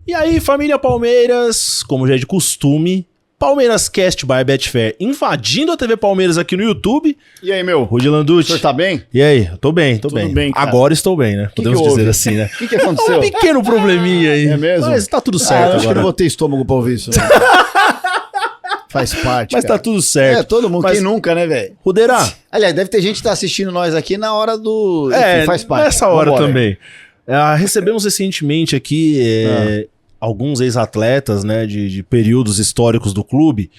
E aí, família Palmeiras, como já é de costume, Palmeiras Cast by Betfair invadindo a TV Palmeiras aqui no YouTube. E aí, meu? Rudy Landucci. O senhor tá bem? E aí? Tô bem, tô Tudo bem. bem, cara. Agora estou bem, né? Podemos que dizer houve? assim, né? O que aconteceu? Um pequeno probleminha aí. É mesmo? Mas tá tudo certo acho que eu agora. não vou ter estômago pra ouvir isso. Né? Faz parte, Mas cara. tá tudo certo. É, todo mundo. Mas, Quem nunca, né, velho? Rudeira, Aliás, deve ter gente que tá assistindo nós aqui na hora do... é, Enfim, faz parte. nessa hora Vambora. também. Recebemos recentemente aqui alguns ex-atletas, né, de períodos históricos do clube,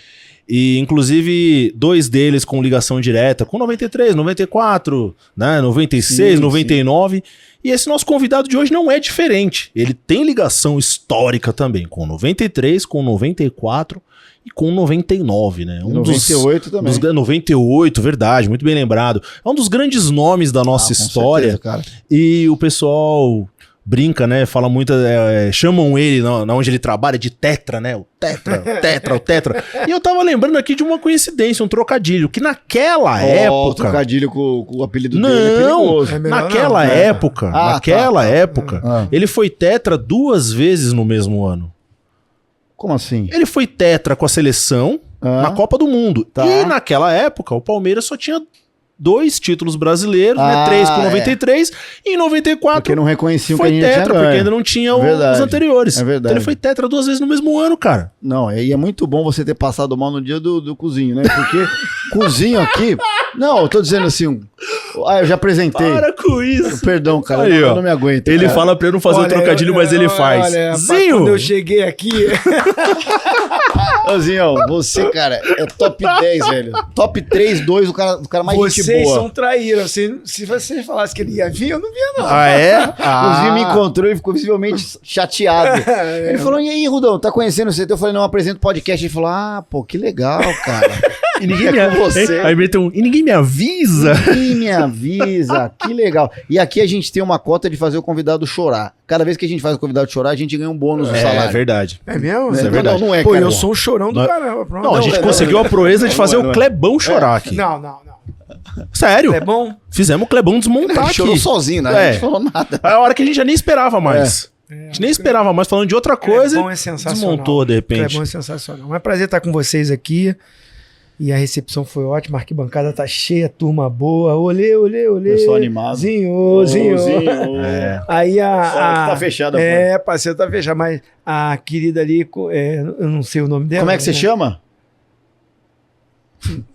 e inclusive 2 deles com ligação direta com 93, 94, né, 96, Sim, 99, e esse nosso convidado de hoje não é diferente. Ele tem ligação histórica também com 93, com 94 e com 99, né? 98 também. 98, verdade, muito bem lembrado. É um dos grandes nomes da nossa Com história. certeza, cara. E o pessoal brinca, né? Fala muito, chamam ele, na onde ele trabalha, de Tetra, né? O Tetra. E eu tava lembrando aqui de uma coincidência, um trocadilho, que naquela O época... trocadilho com o apelido dele é Não, perigoso. É melhor naquela não, época, tá. época, ele foi Tetra 2 vezes no mesmo ano. Como assim? Ele foi Tetra com a seleção na Copa do Mundo. Tá. E naquela época, o Palmeiras só tinha 2 títulos brasileiros, né? 3 com 93 e em 94 Porque não reconheciam que a foi gente Tetra, tinha porque ganho. ainda não tinha Verdade. os anteriores. É verdade. Então ele foi Tetra 2 vezes no mesmo ano, cara. Não, e é muito bom você ter passado mal no dia do cozinho, né? Porque cozinho aqui... Não, eu tô dizendo assim... eu já apresentei. Para com isso. Perdão, cara, Aí, eu ó. não me aguento. Ele cara. fala pra eu não fazer o trocadilho, mas ele faz. Olha, Zinho! quando eu cheguei aqui... Ô, Zinho, você, cara, é top 10, velho. Top 3, 2, o cara mais gente Vocês boa. são traíras. Se vocês falassem que ele ia vir, eu não via, não. Ah, é? O Zinho me encontrou e ficou visivelmente chateado. Ele falou, e aí, Rudão, tá conhecendo você? Eu falei, não, apresento podcast. Ele falou, pô, que legal, cara. E ninguém me É com você. Aí meteu e ninguém me avisa. Ninguém me avisa, que legal. E aqui a gente tem uma cota de fazer o convidado chorar. Cada vez que a gente faz o convidado chorar, a gente ganha um bônus no salário. Verdade. É mesmo? Isso é verdade. Não é, Pô, cara. eu sou um chorão do Não- caramba. Pronto. Não, a gente não, conseguiu a proeza de fazer não é. o Clebão chorar aqui. Não. Sério? É bom? Fizemos o Clebão desmontar Ele aqui. chorou sozinho, né? A gente falou nada. É a hora que a gente já nem esperava mais. A gente nem esperava mais, falando de outra coisa. Clebão é sensacional. Desmontou, de repente. Clebão é sensacional. É um prazer estar com vocês aqui. E a recepção foi ótima, a arquibancada tá cheia, turma boa. Olê. Pessoal animado. Zinho. É. Aí Tá fechada, pô. parceiro, tá fechado. Mas a querida ali, eu não sei o nome dela. Como é que você né? chama?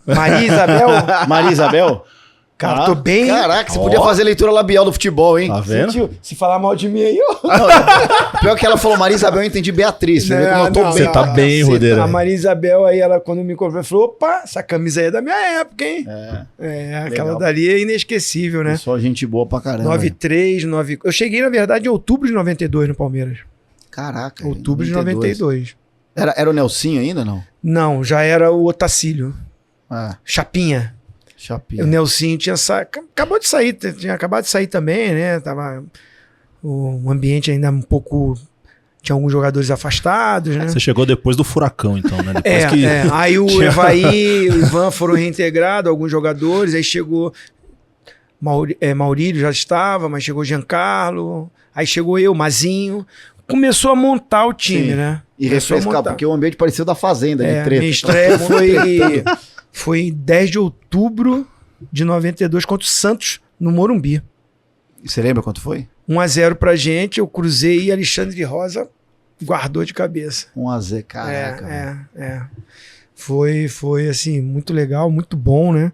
Maria Isabel? Maria Isabel? Cara, tô bem. Caraca, você podia fazer leitura labial do futebol, hein? Tá vendo? Sentiu? Se falar mal de mim aí, ó. Não, pior que ela falou Maria Isabel, eu entendi Beatriz. Você vê como eu tô Não, bem. Você tá bem, caceta. Rodeira. A Maria Isabel, aí ela, quando me encontrou, falou: opa, essa camisa aí é da minha época, hein? Aquela legal. dali é inesquecível, né? Pessoal, gente boa pra caramba. 93, 9. Eu cheguei, na verdade, em outubro de 92 no Palmeiras. Caraca. Outubro de 92. Era o Nelsinho ainda, não? Não, já era o Otacílio. Chapinha. Chapinha. O Nelsinho tinha acabou de sair, tinha acabado de sair também, né? Tava o ambiente ainda um pouco. Tinha alguns jogadores afastados, né? Você chegou depois do furacão, então, né? Depois Aí o Evaí, o Ivan foram reintegrados, alguns jogadores, aí chegou Maurílio já estava, mas chegou Giancarlo, aí chegou eu, Mazinho, começou a montar o time, Sim. né? E Começou a refrescar, montar. porque o ambiente pareceu da Fazenda, de treta. Minha estreia foi 10 de outubro de 92 contra o Santos, no Morumbi. Você lembra quanto foi? 1-0 pra gente, eu cruzei e Alexandre de Rosa guardou de cabeça. 1-0, caraca. velho. Foi assim, muito legal, muito bom, né?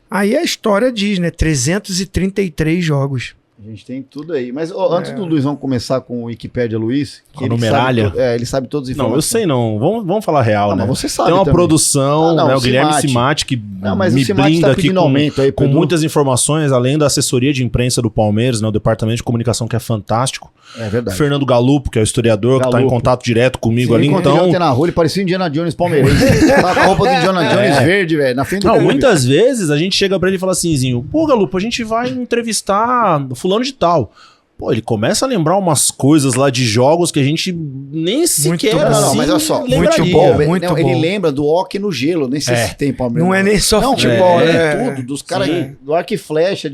Aí a história diz, né? 333 jogos. A gente tem tudo aí. Mas antes do Luizão começar com o Wikipédia Luiz... Com a numeralha? Ele sabe todas as Não, informações. eu sei não. Vamos falar real, né? Mas você sabe Tem uma também. produção, Não, né? o O Guilherme Cimati. Cimati, que Mas me o Cimati brinda tá aqui pedindo aumento aí, com Pedro. muitas informações, além da assessoria de imprensa do Palmeiras, né? O departamento de comunicação que é fantástico. É verdade. Fernando Galupo, que é o historiador, que tá em Galupo. contato direto comigo Sim, ali, encontrei então... ontem na rua, ele parecia o Indiana Jones palmeirense. Tava com a roupa do Indiana Jones verde, velho, na frente do Não, clube. muitas vezes a gente chega pra ele e fala assim, Zinho, pô, Galupo, a gente vai entrevistar fulano de tal. Pô, ele começa a lembrar umas coisas lá de jogos que a gente nem sequer bom. Não, assim, mas olha só, lembraria. muito bom. Não, Muito ele bom. lembra do hockey no gelo, nem sei se tem Palmeiras. Não é nem só Não, futebol, é né? tudo, dos caras Sim. do arco e flecha,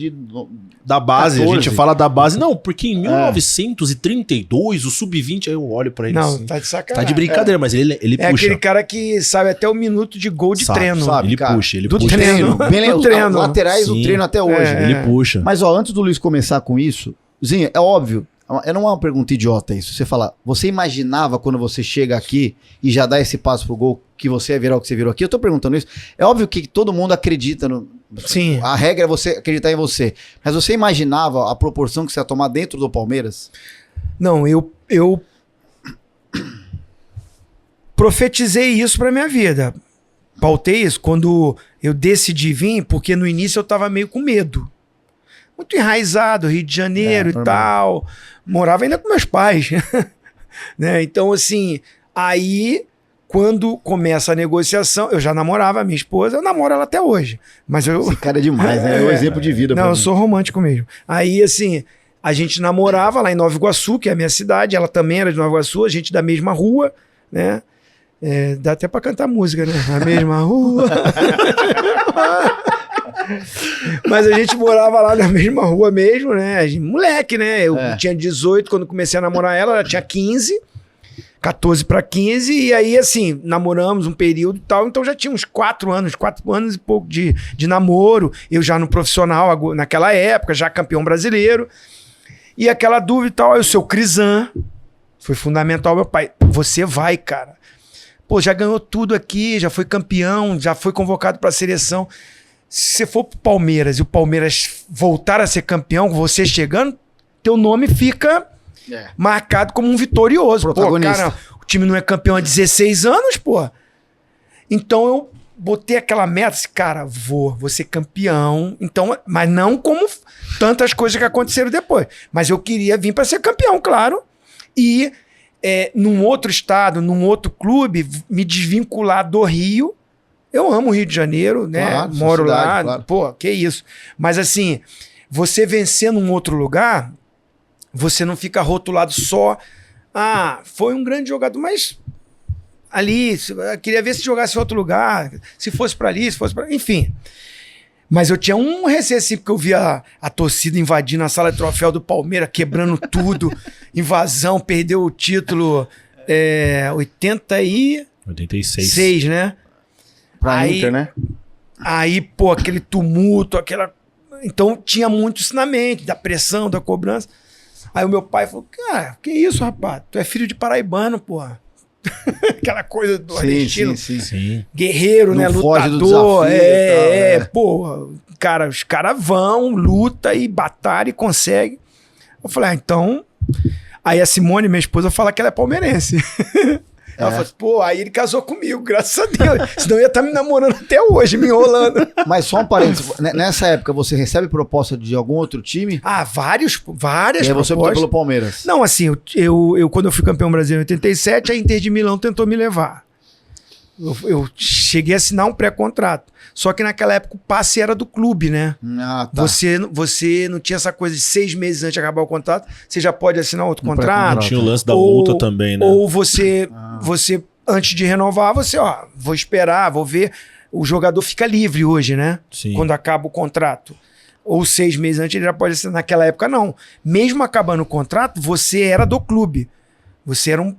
Da base, 14. a gente fala da base. Não, porque em 1932, o Sub-20, aí eu olho pra ele Não, assim. tá de Tá sacanagem. de brincadeira, mas ele É puxa. aquele cara que sabe até o minuto de gol de Sabe, treino. sabe. Ele cara, puxa, ele do puxa. treino. bem, Do os treino. laterais do Sim. treino até hoje. É. Ele puxa. Mas ó, antes do Luiz começar com isso, Zinho, é óbvio, não é uma pergunta idiota isso. Você fala, você imaginava quando você chega aqui e já dá esse passo pro gol que você ia virar o que você virou aqui? Eu tô perguntando isso. É óbvio que todo mundo acredita no. Sim. A regra é você acreditar em você. Mas você imaginava a proporção que você ia tomar dentro do Palmeiras? Não, eu profetizei isso pra minha vida. Pautei isso quando eu decidi vir, porque no início eu tava meio com medo. Muito enraizado, Rio de Janeiro e normal. tal. Morava ainda com meus pais. Né? Então, assim, aí quando começa a negociação, eu já namorava a minha esposa, eu namoro ela até hoje. Mas eu. Esse cara é demais, né? É um exemplo de vida. Não, pra eu mim. sou romântico mesmo. Aí, assim, a gente namorava lá em Nova Iguaçu, que é a minha cidade, ela também era de Nova Iguaçu, a gente da mesma rua, né? É, dá até pra cantar música, né? A mesma rua. Mas a gente morava lá na mesma rua mesmo, né? A gente, moleque, né? Eu tinha 18 quando comecei a namorar ela, ela tinha 15. 14 para 15, e aí, assim, namoramos um período e tal, então já tinha uns 4 anos e pouco de namoro, eu já no profissional naquela época, já campeão brasileiro, e aquela dúvida e tal, aí o seu Crisan foi fundamental, meu pai, você vai, cara, pô, já ganhou tudo aqui, já foi campeão, já foi convocado para a seleção, se você for pro Palmeiras e o Palmeiras voltar a ser campeão, você chegando, teu nome fica... marcado como um vitorioso. Protagonista. Pô, cara, o time não é campeão há 16 anos, pô. Então eu botei aquela meta, assim, cara, vou ser campeão. Então, mas não como tantas coisas que aconteceram depois. Mas eu queria vir para ser campeão, claro. E num outro estado, num outro clube, me desvincular do Rio. Eu amo o Rio de Janeiro, né? Claro, sua Moro cidade, lá. claro. Pô, que isso. Mas assim, você vencer num outro lugar... Você não fica rotulado só. Ah, foi um grande jogador, mas ali, queria ver se jogasse em outro lugar, se fosse pra ali, se fosse pra. Enfim. Mas eu tinha um receio assim, porque eu via a torcida invadindo a sala de troféu do Palmeiras, quebrando tudo, invasão, perdeu o título 86, né? Pra Aí- Inter, né? Aí, pô, aquele tumulto, aquela. Então tinha muito isso na mente, da pressão, da cobrança. Aí o meu pai falou: cara, que isso, rapaz? Tu é filho de paraibano, porra. Aquela coisa do nordestino. Sim. Sim. Guerreiro, Não né? foge do Lutador. desafio e tal, Pô, cara, os caras vão, luta e batalha e consegue. Eu falei, então. Aí a Simone, minha esposa, fala que ela é palmeirense. Ela falou assim, pô, aí ele casou comigo, graças a Deus. Senão eu ia estar me namorando até hoje, me enrolando. Mas só um parênteses, nessa época você recebe proposta de algum outro time? Ah, várias E aí você optou propostas. pelo Palmeiras. Não, assim, quando eu fui campeão brasileiro em 87, a Inter de Milão tentou me levar. Eu cheguei a assinar um pré-contrato. Só que naquela época o passe era do clube, né? Ah, tá. Você não tinha essa coisa de 6 meses antes de acabar o contrato, você já pode assinar outro Um contrato. pré-contrato. Tinha o lance da Ou- multa também, né? Ou você, antes de renovar, vou esperar, vou ver. O jogador fica livre hoje, né? Sim. Quando acaba o contrato. Ou 6 meses antes, ele já pode assinar. Naquela época, não. Mesmo acabando o contrato, você era do clube. Você era um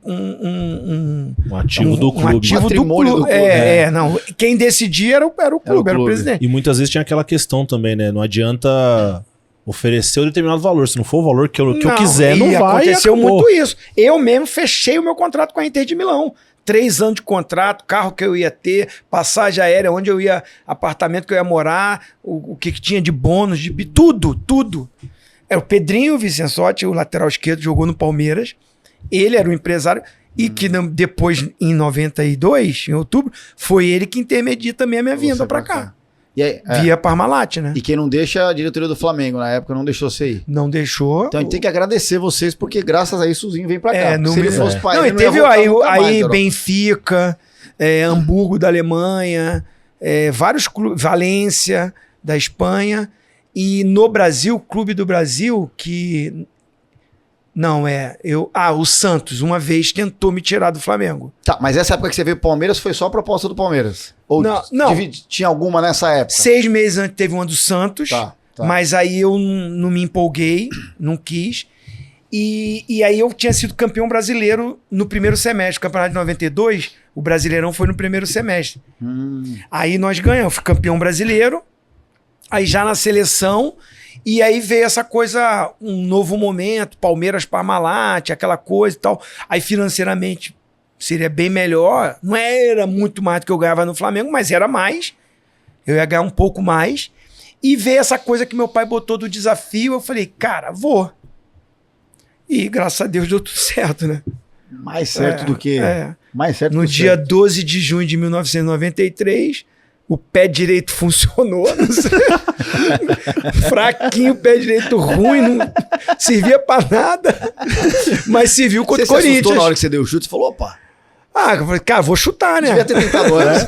ativo do clube. ativo do Patrimônio clube. do clube, Não. Quem decidia era o clube, era o clube. presidente. E muitas vezes tinha aquela questão também, né? Não adianta oferecer um determinado valor. Se não for o valor que eu quiser, não e vai. aconteceu acabou. muito isso. Eu mesmo fechei o meu contrato com a Inter de Milão. 3 anos de contrato, carro que eu ia ter, passagem aérea, onde eu ia, apartamento que eu ia morar, o que tinha de bônus, tudo. É o Pedrinho Vicençotti, o lateral esquerdo, jogou no Palmeiras. Ele era o empresário. E que depois, em 92, em outubro, foi ele que intermedia também a minha vinda pra cá. E aí, Via Parmalat, né? E quem não deixa, a diretoria do Flamengo, na época, não deixou você ir. Não deixou. Então a gente tem que agradecer vocês, porque graças a isso o Zinho vem pra cá. no Se ele mesmo- fosse pai, Não, ele e ia teve voltar aí, nunca mais, Carol. Benfica, Hamburgo da Alemanha, vários clubes, Valência da Espanha, e no Brasil, Clube do Brasil, que Não, o Santos, uma vez, tentou me tirar do Flamengo. Tá, mas essa época que você veio pro Palmeiras foi só a proposta do Palmeiras? Ou Não. tinha alguma nessa época? 6 meses antes teve uma do Santos, Tá. mas aí eu não me empolguei, não quis. E aí eu tinha sido campeão brasileiro no primeiro semestre. O campeonato de 92, o Brasileirão foi no primeiro semestre. Aí nós ganhamos, fui campeão brasileiro, aí já na seleção... E aí veio essa coisa, um novo momento, Palmeiras, Parmalat, aquela coisa e tal. Aí financeiramente seria bem melhor. Não era muito mais do que eu ganhava no Flamengo, mas era mais. Eu ia ganhar um pouco mais. E veio essa coisa que meu pai botou do desafio. Eu falei, cara, vou. E graças a Deus deu tudo certo, né? Mais certo do que... Mais certo No do dia certo. 12 de junho de 1993... O pé direito funcionou, não sei. Fraquinho, o pé direito ruim, não servia pra nada. Mas serviu contra o Você se assustou Corinthians. na hora que você deu o chute? Você falou, opa, Eu falei, cara, vou chutar, né? devia ter tentado antes.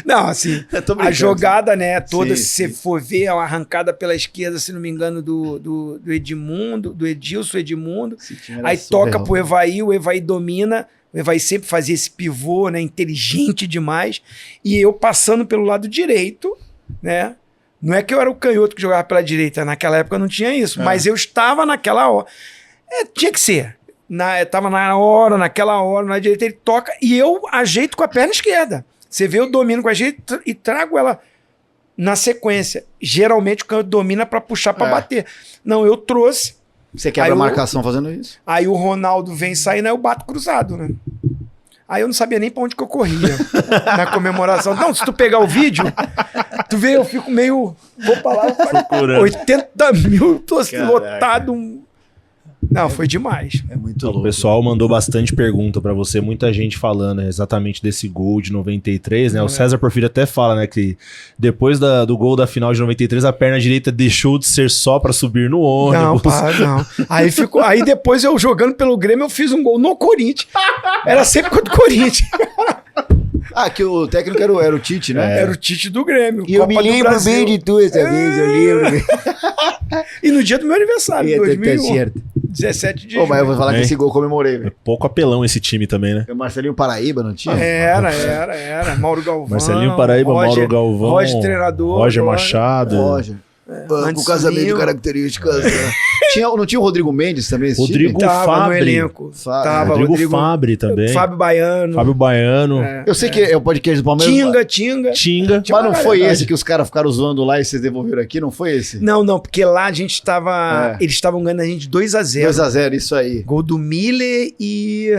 Não, assim, Eu tô brincando. a jogada, né, toda, Sim, se você for ver, é uma arrancada pela esquerda, se não me engano, do Edmundo, do Edilson Edmundo. Aí toca pro Evaí, o Evaí domina. O Evaí sempre fazia esse pivô, né, inteligente demais. E eu passando pelo lado direito, né? Não é que eu era o canhoto que jogava pela direita, naquela época não tinha isso, mas eu estava naquela hora. Tinha que ser. Estava naquela hora, na direita ele toca e eu ajeito com a perna esquerda. Você vê, eu domino com a direita e trago ela na sequência. Geralmente o canhoto domina para puxar, para bater. Não, eu trouxe. Você quebra a marcação fazendo isso? Aí o Ronaldo vem saindo, aí eu bato cruzado, né? Aí eu não sabia nem pra onde que eu corria na comemoração. Não, se tu pegar o vídeo, tu vê, eu fico meio... Vou pra lá, Procurando. 80 mil, tô lotado. Não, foi demais. É muito O louco. pessoal mandou bastante pergunta pra você, muita gente falando exatamente desse gol de 93, né? O César Porfírio até fala, né, que depois do gol da final de 93, a perna direita deixou de ser só pra subir no ônibus. Não. Aí depois eu jogando pelo Grêmio, eu fiz um gol no Corinthians. Era sempre contra o Corinthians. Que o técnico era o Tite, né? Era o Tite do Grêmio. E eu Copa me do lembro Brasil. bem de tu essa vez, eu lembro. E no dia do meu aniversário, Tá 2001. certo. 17 de Pô, mas eu vou falar que Hein? esse gol eu comemorei, É velho. pouco apelão esse time também, né? O Marcelinho Paraíba, não tinha? Era. Mauro Galvão. Marcelinho Paraíba, Mauro Galvão, Roger, treinador. Roger Machado. Roger. Antes Com casamento de sumiu. características. Né? Não tinha o Rodrigo Mendes também? Esse Rodrigo time? Tava no Fabri. elenco. Fabri. Tava Rodrigo Fabri também. Fábio Baiano. Fábio Baiano. Eu sei que é o podcast do Palmeiras. Tinga. Tinga. Mas não foi Verdade. esse que os caras ficaram zoando lá e vocês devolveram aqui? Não foi esse? Não, porque lá a gente tava... Eles estavam ganhando a gente 2-0. 2x0, isso aí. Gol do Miller e...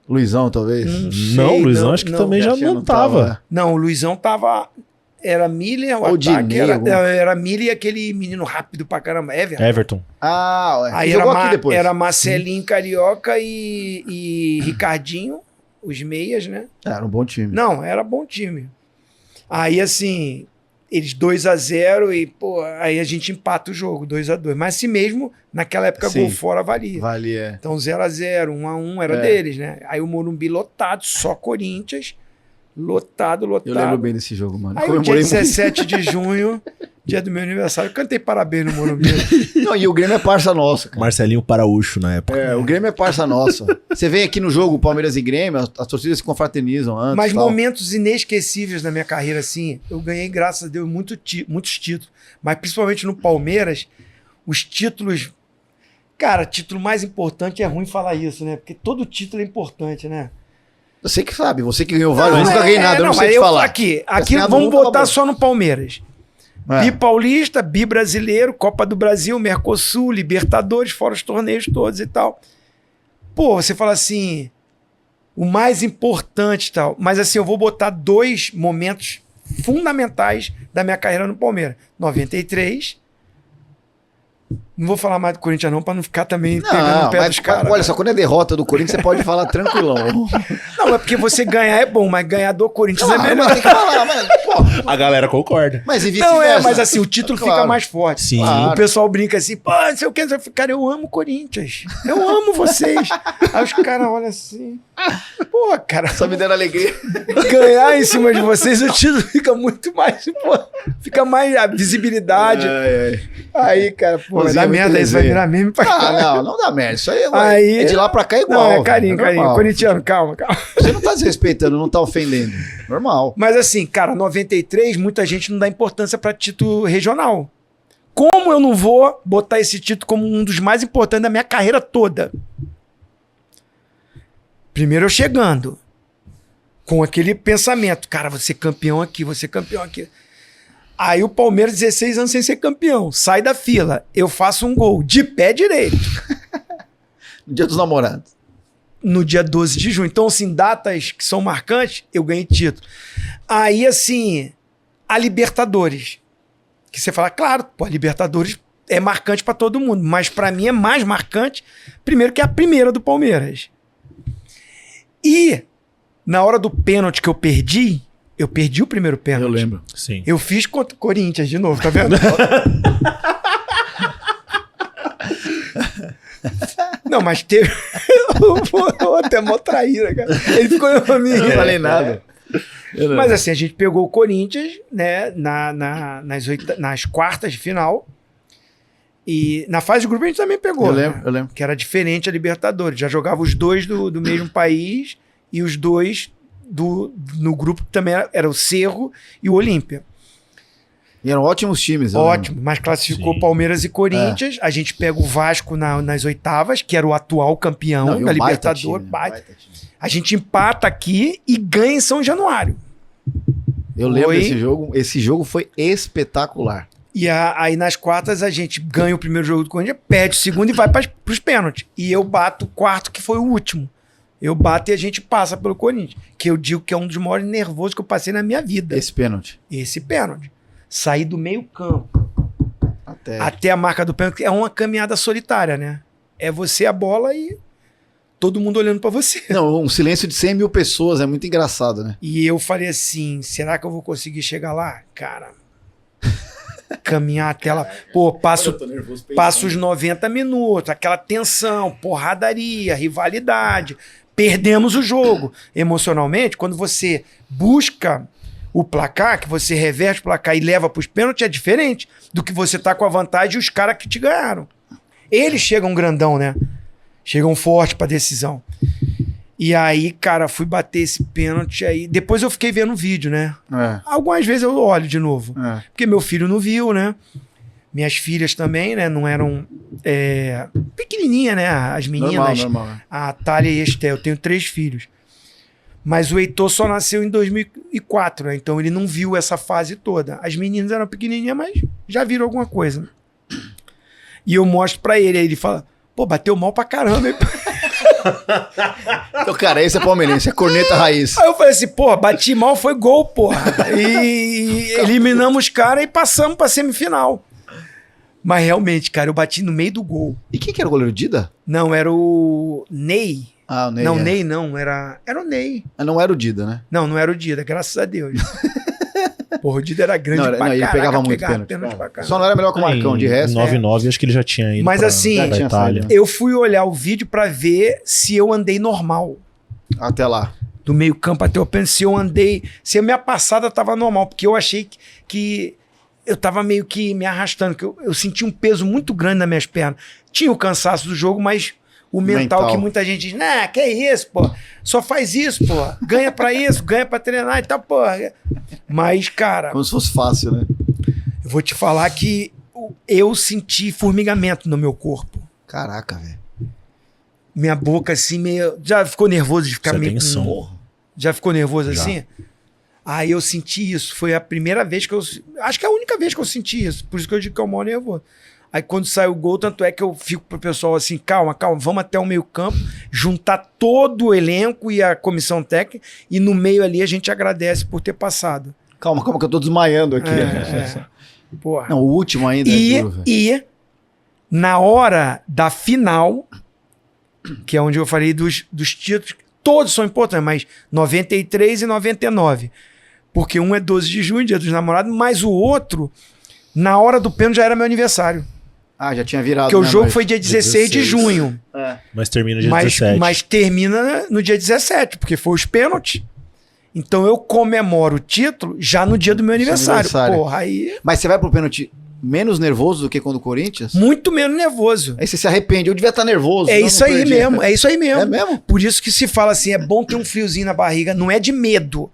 Luizão, talvez. Não, o Luizão acho que também já Acho que não tava. Não, o Luizão tava... Era Miller, o Ou ataque Dinei, era Miller e aquele menino rápido pra caramba, Everton. Everton. Ué. Aí Jogou aqui depois. era Marcelinho, Carioca e Ricardinho, os meias, né? Era um bom time. Não, era bom time. Aí, assim, eles 2-0 e, pô, aí a gente empata o jogo, 2-2. Mas assim mesmo, naquela época, Sim. gol fora valia. Valia. Então 0-0, 1-1 era É. deles, né? Aí o Morumbi lotado, só Corinthians. Lotado. Eu lembro bem desse jogo, mano. Aí o dia Comemorei muito. 17 de junho, dia do meu aniversário, eu cantei parabéns no Morumbi. Não, e o Grêmio é parça nossa, cara. Marcelinho Paraúcho na época. O Grêmio é parça nossa. Você vem aqui no jogo Palmeiras e Grêmio, as torcidas se confraternizam antes. Mas tal. momentos inesquecíveis na minha carreira, assim, eu ganhei, graças a Deus, muitos títulos. Mas principalmente no Palmeiras, os títulos... Cara, título mais importante é ruim falar isso, né? Porque todo título é importante, né? Você que sabe, você que ganhou vários, eu nunca ganhei nada, eu não sei mas te falar. Aqui ganhado vamos nunca, botar tá bom. só no Palmeiras. É. Bi-paulista, bi-brasileiro, Copa do Brasil, Mercosul, Libertadores, fora os torneios todos e tal. Pô, você fala assim, o mais importante e tal. Mas assim, eu vou botar 2 momentos fundamentais da minha carreira no Palmeiras. 93. Não vou falar mais do Corinthians não, pra não ficar também pegando no pé dos caras. olha só, quando é derrota do Corinthians, você pode falar tranquilão. Não, é porque você ganhar é bom, mas ganhar do Corinthians é Claro, melhor. mas tem que falar, mas, pô, A galera concorda. Mas e Não, vice-versa. mas assim, o título Claro. fica mais forte. Sim. O pessoal brinca assim, pô, não sei o que, cara, eu amo o Corinthians. Eu amo vocês. Aí os caras olham assim, pô, cara, Só me deram alegria. ganhar em cima de vocês, o título fica muito mais, pô, fica mais a visibilidade. Aí, cara, pô, vai Mozinho dar é muito merda, isso vai resenha. virar meme pra caralho. Não dá merda. Isso aí, Aí- é de lá pra cá igual. Não, é velho. carinho. Normal. Corintiano, calma. Você não tá desrespeitando, não tá ofendendo. Normal. Mas assim, cara, 93, muita gente não dá importância pra título regional. Como eu não vou botar esse título como um dos mais importantes da minha carreira toda? Primeiro eu chegando, com aquele pensamento, cara, vou ser campeão aqui, vou ser campeão aqui. Aí o Palmeiras, 16 anos sem ser campeão, sai da fila, eu faço um gol de pé direito. No Dia dos Namorados. No dia 12 de junho. Então, assim, datas que são marcantes, eu ganhei título. Aí, assim, a Libertadores. Que você fala, claro, pô, a Libertadores é marcante pra todo mundo, mas pra mim é mais marcante, primeiro que é a primeira do Palmeiras. E, na hora do pênalti que eu perdi o primeiro pênalti. Eu lembro. Sim. Eu fiz contra o Corinthians de novo, tá vendo? Não, mas teve. Até mó traíra, cara. Ele ficou olhando pra mim. Eu não falei nada. Mas assim, a gente pegou o Corinthians, né, nas quartas de final. E na fase de grupo a gente também pegou. Eu lembro. Que era diferente a Libertadores. Já jogava os dois do mesmo país e os dois no grupo que também era o Cerro e o Olímpia. E eram ótimos times. eu Ótimo, mas classificou Sim. Palmeiras e Corinthians. A gente pega o Vasco nas oitavas, que era o atual campeão lembro. Não, e da um baita Libertadores. time, Baita. time. A gente empata aqui e ganha em São Januário. Eu lembro Foi. desse jogo. Esse jogo foi espetacular. E aí nas quartas a gente ganha o primeiro jogo do Corinthians, perde o segundo e vai para os pênaltis. E eu bato o quarto, que foi o último. Eu bato e a gente passa pelo Corinthians. Que eu digo que é um dos maiores nervosos que eu passei na minha vida. Esse pênalti. Esse pênalti. Sair do meio campo Até. até a marca do pênalti é uma caminhada solitária, né? É você a bola e todo mundo olhando pra você. Não, um silêncio de 100 mil pessoas. É muito engraçado, né? E eu falei assim, será que eu vou conseguir chegar lá? Cara, caminhar até lá. Pô, passo os 90 minutos, aquela tensão, porradaria, rivalidade. Perdemos o jogo. Emocionalmente, quando você busca o placar, que você reverte o placar e leva pros pênaltis, é diferente do que você tá com a vantagem e os caras que te ganharam. Eles chegam grandão, né? Chegam forte pra decisão. E aí, cara, fui bater esse pênalti aí. Depois eu fiquei vendo o vídeo, né? Algumas vezes eu olho de novo. Porque meu filho não viu, né? Minhas filhas também, né? Não eram pequenininha, né? As meninas. Normal. A Thalia e a Estel. Eu tenho 3 filhos. Mas o Heitor só nasceu em 2004, né? Então ele não viu essa fase toda. As meninas eram pequenininhas, mas já viram alguma coisa. E eu mostro pra ele. Aí ele fala, pô, bateu mal pra caramba. Então, cara, esse é palmeirense. É corneta raiz. Aí eu falei assim, pô, bati mal, foi gol, porra. E eliminamos os caras e passamos pra semifinal. Mas realmente, cara, eu bati no meio do gol. E quem que era o goleiro? Dida? Não, era o Ney. Ah, o Ney. Não, é. Ney não, era o Ney. Não era o Dida, né? Não era o Dida, graças a Deus. Porra, o Dida era grande Não, pra ele caraca, pegava muito pegava pênalti. pênalti pra caralho. Só não era melhor que o Marcão, de resto. Em 99, acho que ele já tinha ido Mas assim, pra tinha Itália. saído. Eu fui olhar o vídeo pra ver se eu andei normal. Até lá. Do meio campo até o pênalti, se a minha passada tava normal, porque eu achei que eu tava meio que me arrastando, que eu senti um peso muito grande nas minhas pernas. Tinha o cansaço do jogo, mas o mental que muita gente diz, nah, que é isso, pô, só faz isso, pô, ganha pra isso, ganha pra treinar e tal, pô. Mas, cara, Como se fosse fácil, né? eu vou te falar que eu senti formigamento no meu corpo. Caraca, velho. Minha boca assim, meio... Já ficou nervoso de ficar Isso é meio... tensão. Já ficou nervoso Já. assim? Aí eu senti isso. Foi a primeira vez que eu... Acho que é a única vez que eu senti isso. Por isso que eu digo que é o maior nervoso. Aí quando sai o gol, tanto é que eu fico pro pessoal assim, calma, vamos até o meio campo, juntar todo o elenco e a comissão técnica, e no meio ali a gente agradece por ter passado. Calma que eu tô desmaiando aqui. Porra. Não, o último ainda é duro, velho. E na hora da final, que é onde eu falei dos títulos, todos são importantes, mas 93 e 99. Porque um é 12 de junho, dia dos namorados, mas o outro, na hora do pênalti, já era meu aniversário. Ah, já tinha virado. Porque o jogo noite. foi dia 16 de junho. Mas termina dia 17. Mas termina no dia 17, porque foi os pênaltis. Então eu comemoro o título já no dia do meu aniversário. Porra, aí... Mas você vai pro pênalti menos nervoso do que quando o Corinthians? Muito menos nervoso. Aí você se arrepende. Eu devia estar nervoso. É isso aí mesmo, é isso aí mesmo. É mesmo? Por isso que se fala assim, é bom ter um friozinho na barriga. Não é de medo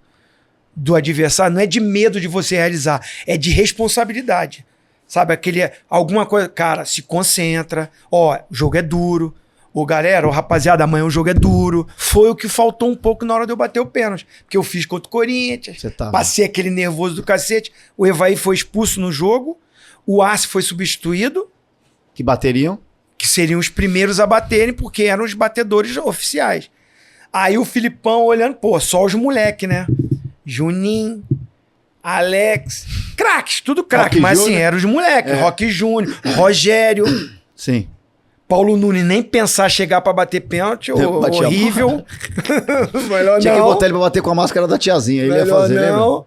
do adversário, não é de medo de você realizar. É de responsabilidade. Sabe, alguma coisa... Cara, se concentra. Ó, o jogo é duro. Ô, galera, rapaziada, amanhã o jogo é duro. Foi o que faltou um pouco na hora de eu bater o pênalti. Porque eu fiz contra o Corinthians. Passei aquele nervoso do cacete. O Evaí foi expulso no jogo. O Arce foi substituído. Que bateriam? Que seriam os primeiros a baterem, porque eram os batedores oficiais. Aí o Filipão olhando, pô, só os moleques, né? Juninho, Alex, craques, tudo craque. Mas assim, eram os moleques. Roque Júnior, Rogério. Sim. Paulo Nunes nem pensar chegar pra bater pênalti, horrível. Melhor tinha que botar ele pra bater com a máscara da tiazinha. Ele ia fazer, lembra?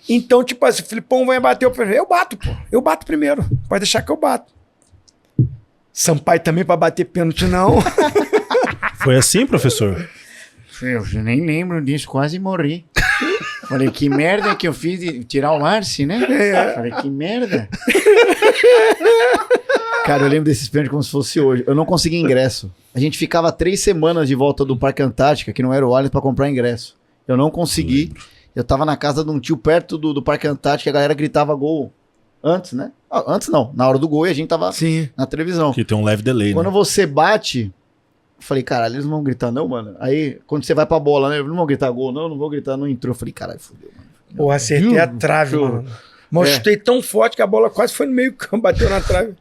Então, tipo assim, o Filipão vai bater o primeiro. Eu bato, pô. Eu bato primeiro. Pode deixar que eu bato. Sampaio também pra bater pênalti, não. Foi assim, professor? Eu nem lembro disso, quase morri. Falei, que merda que eu fiz de tirar o Arce, né? Falei, que merda. Cara, eu lembro desses pênaltis como se fosse hoje. Eu não consegui ingresso. A gente ficava 3 semanas de volta do Parque Antártica, que não era o Allianz, pra comprar ingresso. Eu não consegui. Eu tava na casa de um tio perto do Parque Antártica, a galera gritava gol antes, né? Antes não, na hora do gol e a gente tava na televisão. Que tem um leve delay, Quando você bate... Eu falei, caralho, eles não vão gritar não, mano? Aí, quando você vai pra bola, né? Não vão gritar gol, não vou gritar, não entrou. Eu falei, caralho, fodeu, mano. Pô, acertei a trave, mano. Mas eu chutei tão forte que a bola quase foi no meio campo, bateu na trave.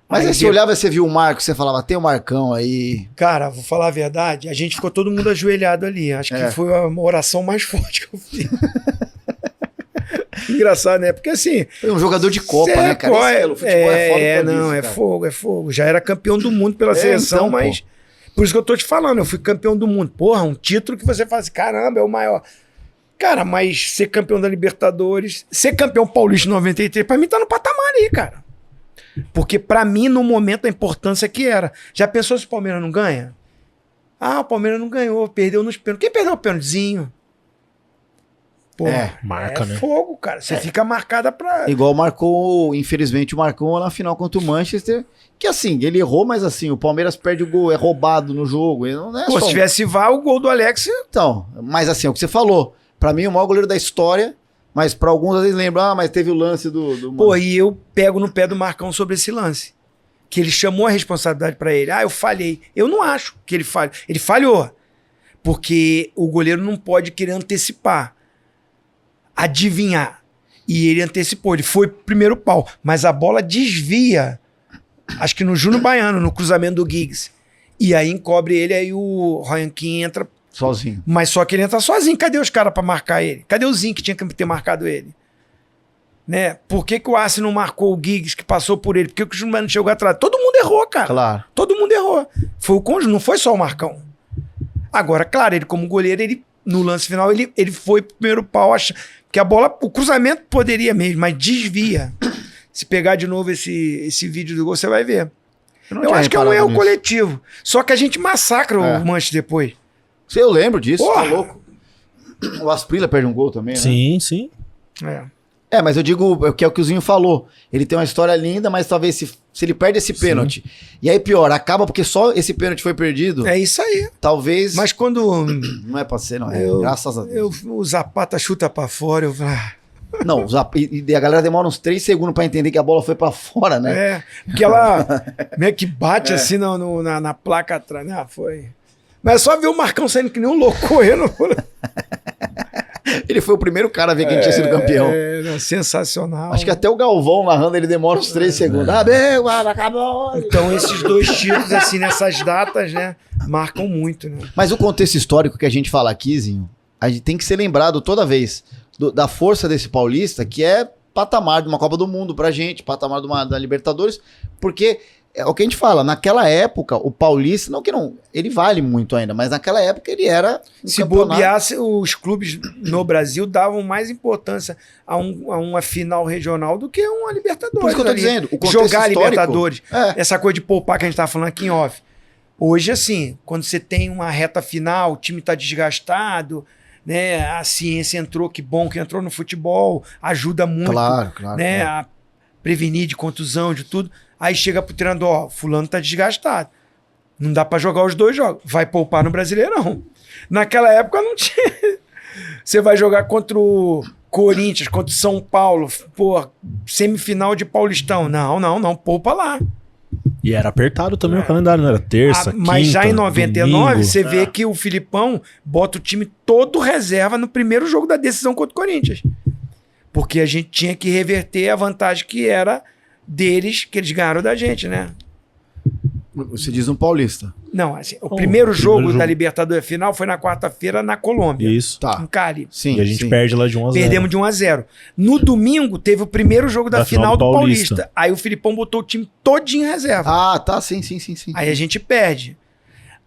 Mas aí você olhava e você viu o Marco, você falava, tem o Marcão aí. Cara, vou falar a verdade, a gente ficou todo mundo ajoelhado ali. Acho que foi a oração mais forte que eu fiz. Engraçado, né? Porque assim... Foi um jogador de Copa, né, cara? O futebol é foda não, isso, é fogo. Já era campeão do mundo pela seleção, então, mas... Pô. Por isso que eu tô te falando, eu fui campeão do mundo. Porra, um título que você faz, caramba, é o maior. Cara, mas ser campeão da Libertadores, ser campeão paulista em 93, pra mim tá no patamar aí, cara. Porque pra mim, no momento, a importância que era. Já pensou se o Palmeiras não ganha? Ah, o Palmeiras não ganhou, perdeu nos pênaltis. Quem perdeu o pênaltizinho? Pô, marca, né? Fogo, cara. Você fica marcada pra... Igual marcou, infelizmente, o Marcão na final contra o Manchester. Que assim, ele errou, mas assim, o Palmeiras perde o gol, é roubado no jogo. Não é Pô, se tivesse VAR, o gol do Alex... Então, mas assim, é o que você falou. Pra mim, o maior goleiro da história, mas pra alguns às vezes lembram, mas teve o lance do... Pô, e eu pego no pé do Marcão sobre esse lance. Que ele chamou a responsabilidade pra ele. Ah, eu falhei. Eu não acho que ele falhou. Ele falhou. Porque o goleiro não pode querer antecipar. Adivinhar. E ele antecipou. Ele foi pro primeiro pau. Mas a bola desvia... Acho que no Júnior Baiano, no cruzamento do Giggs. E aí encobre ele, aí o Ryan King entra... Sozinho. Mas só que ele entra sozinho. Cadê os caras pra marcar ele? Cadê o Zinho que tinha que ter marcado ele? Né? Por que o Arce não marcou o Giggs que passou por ele? Por que o Júnior Baiano chegou atrás? Todo mundo errou, cara. Claro. Todo mundo errou. Foi o cônjuge, não foi só o Marcão. Agora, claro, ele como goleiro, ele no lance final, ele foi pro primeiro pau, que a bola, o cruzamento poderia mesmo, mas desvia. Se pegar de novo esse vídeo do gol, você vai ver. Eu acho que é um erro coletivo. Só que a gente massacra o Manchester depois. Eu lembro disso, tá louco. O Asprilla perde um gol também, né? Sim. Mas eu digo que é o que o Zinho falou. Ele tem uma história linda, mas talvez se ele perde esse pênalti, e aí pior, acaba porque só esse pênalti foi perdido. É isso aí. Talvez... Mas quando... Não é pra ser, não é. Graças a Deus. O Zapata chuta pra fora, eu... Não, e a galera demora uns 3 segundos pra entender que a bola foi pra fora, né? Porque ela meio que bate assim na placa atrás, né? Foi. Mas é só ver o Marcão saindo que nem um louco correndo. Ele foi o primeiro cara a ver quem tinha sido campeão. Sensacional. Acho que até o Galvão narrando, ele demora uns 3 segundos. Acabou. Então esses 2 títulos, assim, nessas datas, né, marcam muito, né? Mas o contexto histórico que a gente fala aqui, Zinho, a gente tem que ser lembrado toda vez da força desse paulista, que é patamar de uma Copa do Mundo pra gente, patamar da Libertadores, porque é o que a gente fala, naquela época, o Paulista, ele vale muito ainda, mas naquela época ele era Se bobeasse, os clubes no Brasil davam mais importância a uma final regional do que uma Libertadores. Por isso que eu tô ali. dizendo, o contexto Jogar histórico, Libertadores. é. Essa coisa de poupar que a gente tá falando aqui em off. Hoje, assim, quando você tem uma reta final, o time tá desgastado, né? A ciência entrou, que bom que entrou no futebol, ajuda muito, Claro. né? A prevenir de contusão, de tudo. Aí chega pro treinador, ó, fulano tá desgastado. Não dá pra jogar os 2 jogos. Vai poupar no Brasileirão. Naquela época não tinha. Você vai jogar contra o Corinthians, contra o São Paulo, pô, semifinal de Paulistão. Não, poupa lá. E era apertado também o calendário, não era terça, Mas já quinta, em 99, domingo. você vê que o Filipão bota o time todo reserva no primeiro jogo da decisão contra o Corinthians. Porque a gente tinha que reverter a vantagem que era deles, que eles ganharam da gente, né? Você diz um Paulista. Não, assim, o primeiro jogo da jogo. Libertadores final foi na quarta-feira na Colômbia. Isso. Tá. Em Cali. Sim, E a gente sim. perde lá de 1 a 0. Perdemos de 1-0. No domingo, teve o primeiro jogo da final do Paulista. Aí o Filipão botou o time todinho em reserva. Ah, tá, sim. Aí a gente perde.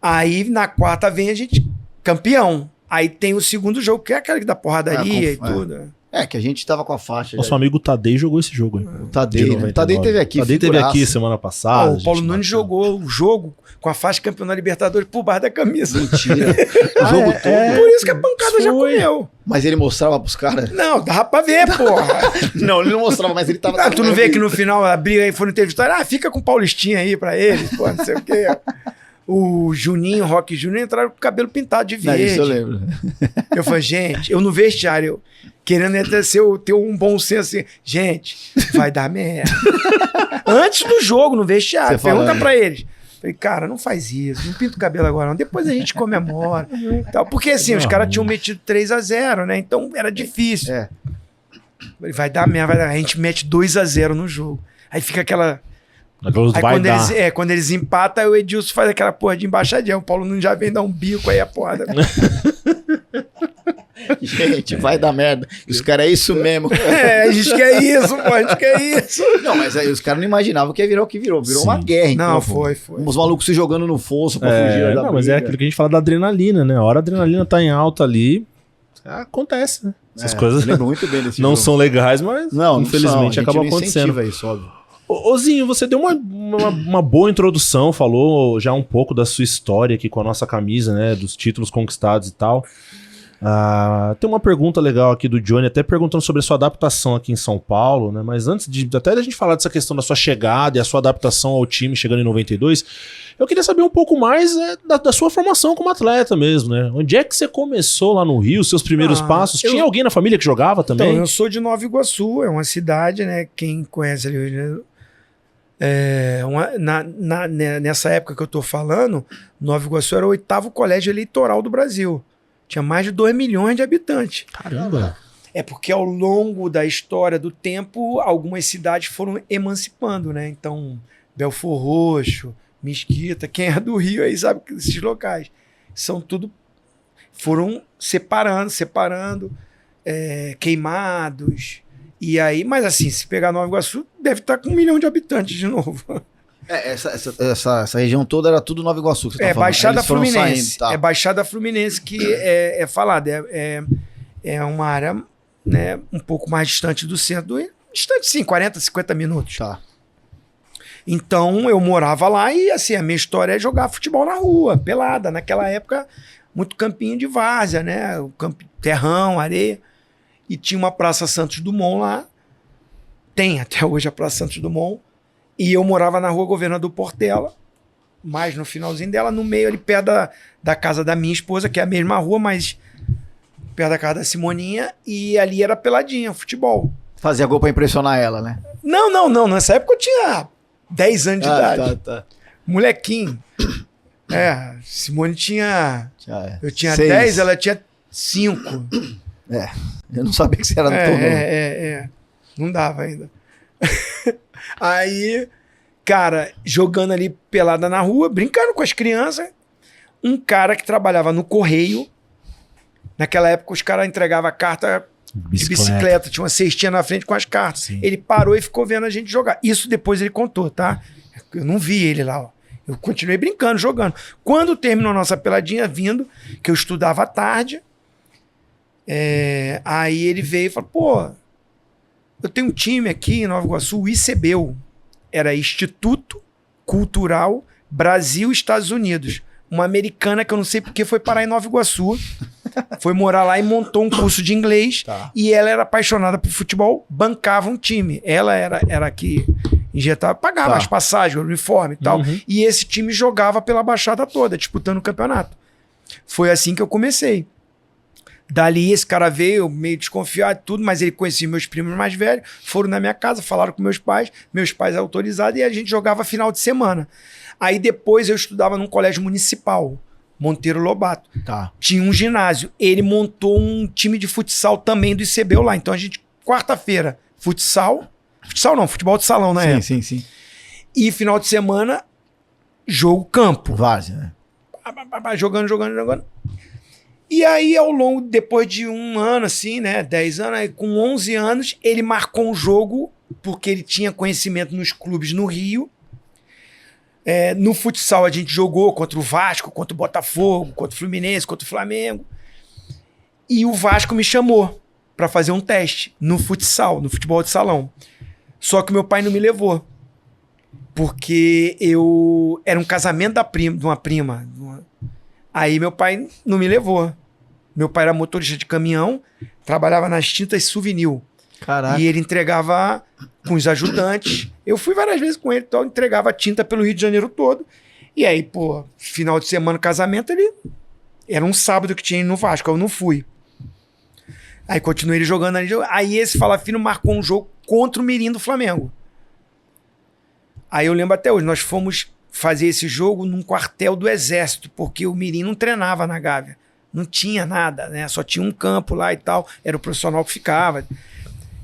Aí na quarta vem a gente campeão. Aí tem o segundo jogo, que é aquele da porradaria e tudo. É, que a gente tava com a faixa. Nosso amigo Tadei jogou esse jogo. Hein? O Tadei, De né? 99. O Tadei teve aqui. Tadei teve figuraça. aqui semana passada. O Paulo gente Nunes bateu. jogou o jogo com a faixa campeão da Libertadores por baixo da camisa. Mentira. O jogo todo. Por isso que a pancada já comeu. Mas ele mostrava pros caras? Não, dava pra ver, porra. Não, ele não mostrava, mas ele tava... Ah, tu não vê que no final a briga aí foram entrevistar? Ah, fica com o Paulistinha aí pra ele, pô, não sei o quê. O Juninho, o Rock Júnior entraram com o cabelo pintado de Não, verde. isso eu lembro. Eu falei, gente, eu no vestiário, eu querendo até ter um bom senso assim, gente, vai dar merda. Antes do jogo, no vestiário, Você falando. pergunta pra eles. Falei, cara, não faz isso, não pinta o cabelo agora não, depois a gente comemora. Tal. Porque assim, os caras tinham metido 3-0, né? Então era difícil. É. Falei, vai dar merda, vai dar. A gente mete 2-0 no jogo. Aí fica aquela... Aí Vai quando eles empatam, aí o Edilson faz aquela porra de embaixadinha. O Paulo não já vem dar um bico aí a porra. Gente, vai dar merda. Os caras é isso mesmo. É, a gente quer isso, pô, a gente quer isso. Não, mas aí os caras não imaginavam que ia virar o que virou. Virou uma guerra. Não, pô. foi. Os malucos se jogando no fosso pra fugir da não, mas é briga. aquilo que a gente fala da adrenalina, né? A hora a adrenalina tá em alta ali, acontece, né? Essas coisas Eu lembro muito bem desse não jogo. são legais, mas Não, infelizmente acabam acontecendo. Isso, óbvio. Zinho, você deu uma boa introdução, falou já um pouco da sua história aqui com a nossa camisa, né? Dos títulos conquistados e tal. Tem uma pergunta legal aqui do Johnny, até perguntando sobre a sua adaptação aqui em São Paulo, né? Mas antes até da gente falar dessa questão da sua chegada e a sua adaptação ao time chegando em 92, eu queria saber um pouco mais da sua formação como atleta mesmo, né? Onde é que você começou lá no Rio, seus primeiros passos? Tinha alguém na família que jogava também? Então, eu sou de Nova Iguaçu, é uma cidade, né? Quem conhece ali Rio de Janeiro. Nessa época que eu tô falando, Nova Iguaçu era o 8º colégio eleitoral do Brasil. Tinha mais de 2 milhões de habitantes. Caramba! É porque ao longo da história do tempo, algumas cidades foram emancipando, né? Então, Belfor Roxo, Mesquita, quem é do Rio aí sabe que esses locais são tudo... Foram separando, queimados. E aí, mas assim, se pegar Nova Iguaçu, deve estar com 1 milhão de habitantes de novo. Essa região toda era tudo Nova Iguaçu. Que você tá falando. Baixada Eles foram Fluminense. saindo, tá. É Baixada Fluminense que é falado. É uma área, né, um pouco mais distante do centro. Distante sim, 40, 50 minutos. Tá. Então eu morava lá e assim, a minha história é jogar futebol na rua, pelada. Naquela época, muito campinho de várzea, né? O terrão, areia. E tinha uma Praça Santos Dumont lá. Tem até hoje a Praça Santos Dumont. E eu morava na rua Governador Portela, mais no finalzinho dela, no meio ali perto da casa da minha esposa, que é a mesma rua, mas perto da casa da Simoninha. E ali era peladinha, futebol. Fazia gol pra impressionar ela, né? Não. Nessa época eu tinha 10 anos de idade. Tá. Molequinho. Simone tinha... Eu tinha 6. 10, ela tinha 5. Eu não sabia que você era tão novo. Não dava ainda. Aí, cara, jogando ali pelada na rua, brincando com as crianças. Um cara que trabalhava no correio. Naquela época, os caras entregavam a carta de bicicleta. Tinha uma cestinha na frente com as cartas. Sim. Ele parou e ficou vendo a gente jogar. Isso depois ele contou, tá? Eu não vi ele lá, ó. Eu continuei brincando, jogando. Quando terminou a nossa peladinha, vindo, que eu estudava à tarde, aí ele veio e falou, pô, eu tenho um time aqui em Nova Iguaçu, o ICBEU. Era Instituto Cultural Brasil Estados Unidos. Uma americana que eu não sei porque foi parar em Nova Iguaçu. Foi morar lá e montou um curso de inglês. Tá. E ela era apaixonada por futebol, bancava um time. Ela era que injetava, pagava Tá. as passagens, o uniforme e tal. Uhum. E esse time jogava pela Baixada toda, disputando o campeonato. Foi assim que eu comecei. Dali esse cara veio meio desconfiado e tudo, mas ele conhecia meus primos mais velhos, foram na minha casa, falaram com meus pais autorizados, e a gente jogava final de semana. Aí depois eu estudava num colégio municipal, Monteiro Lobato. Tá. Tinha um ginásio. Ele montou um time de futsal também do ICBEU lá. Então a gente, quarta-feira, futsal não, futebol de salão na época. Sim. E final de semana, jogo campo. Várzea, né? Jogando. E aí, ao longo, depois de um ano, assim, né, 10 anos, aí, com 11 anos, ele marcou um jogo, porque ele tinha conhecimento nos clubes no Rio. No futsal a gente jogou contra o Vasco, contra o Botafogo, contra o Fluminense, contra o Flamengo. E o Vasco me chamou para fazer um teste no futsal, no futebol de salão. Só que meu pai não me levou. Porque era um casamento de uma prima. Aí meu pai não me levou. Meu pai era motorista de caminhão, trabalhava nas tintas Souvenir. Caraca. E ele entregava com os ajudantes. Eu fui várias vezes com ele, então entregava tinta pelo Rio de Janeiro todo. E aí, pô, final de semana, casamento, era um sábado que tinha no Vasco, eu não fui. Aí continuei ele jogando ali. Aí esse Fala Fino marcou um jogo contra o Mirim do Flamengo. Aí eu lembro até hoje, nós fomos fazer esse jogo num quartel do Exército, porque o Mirim não treinava na Gávea. Não tinha nada, né? Só tinha um campo lá e tal. Era o profissional que ficava.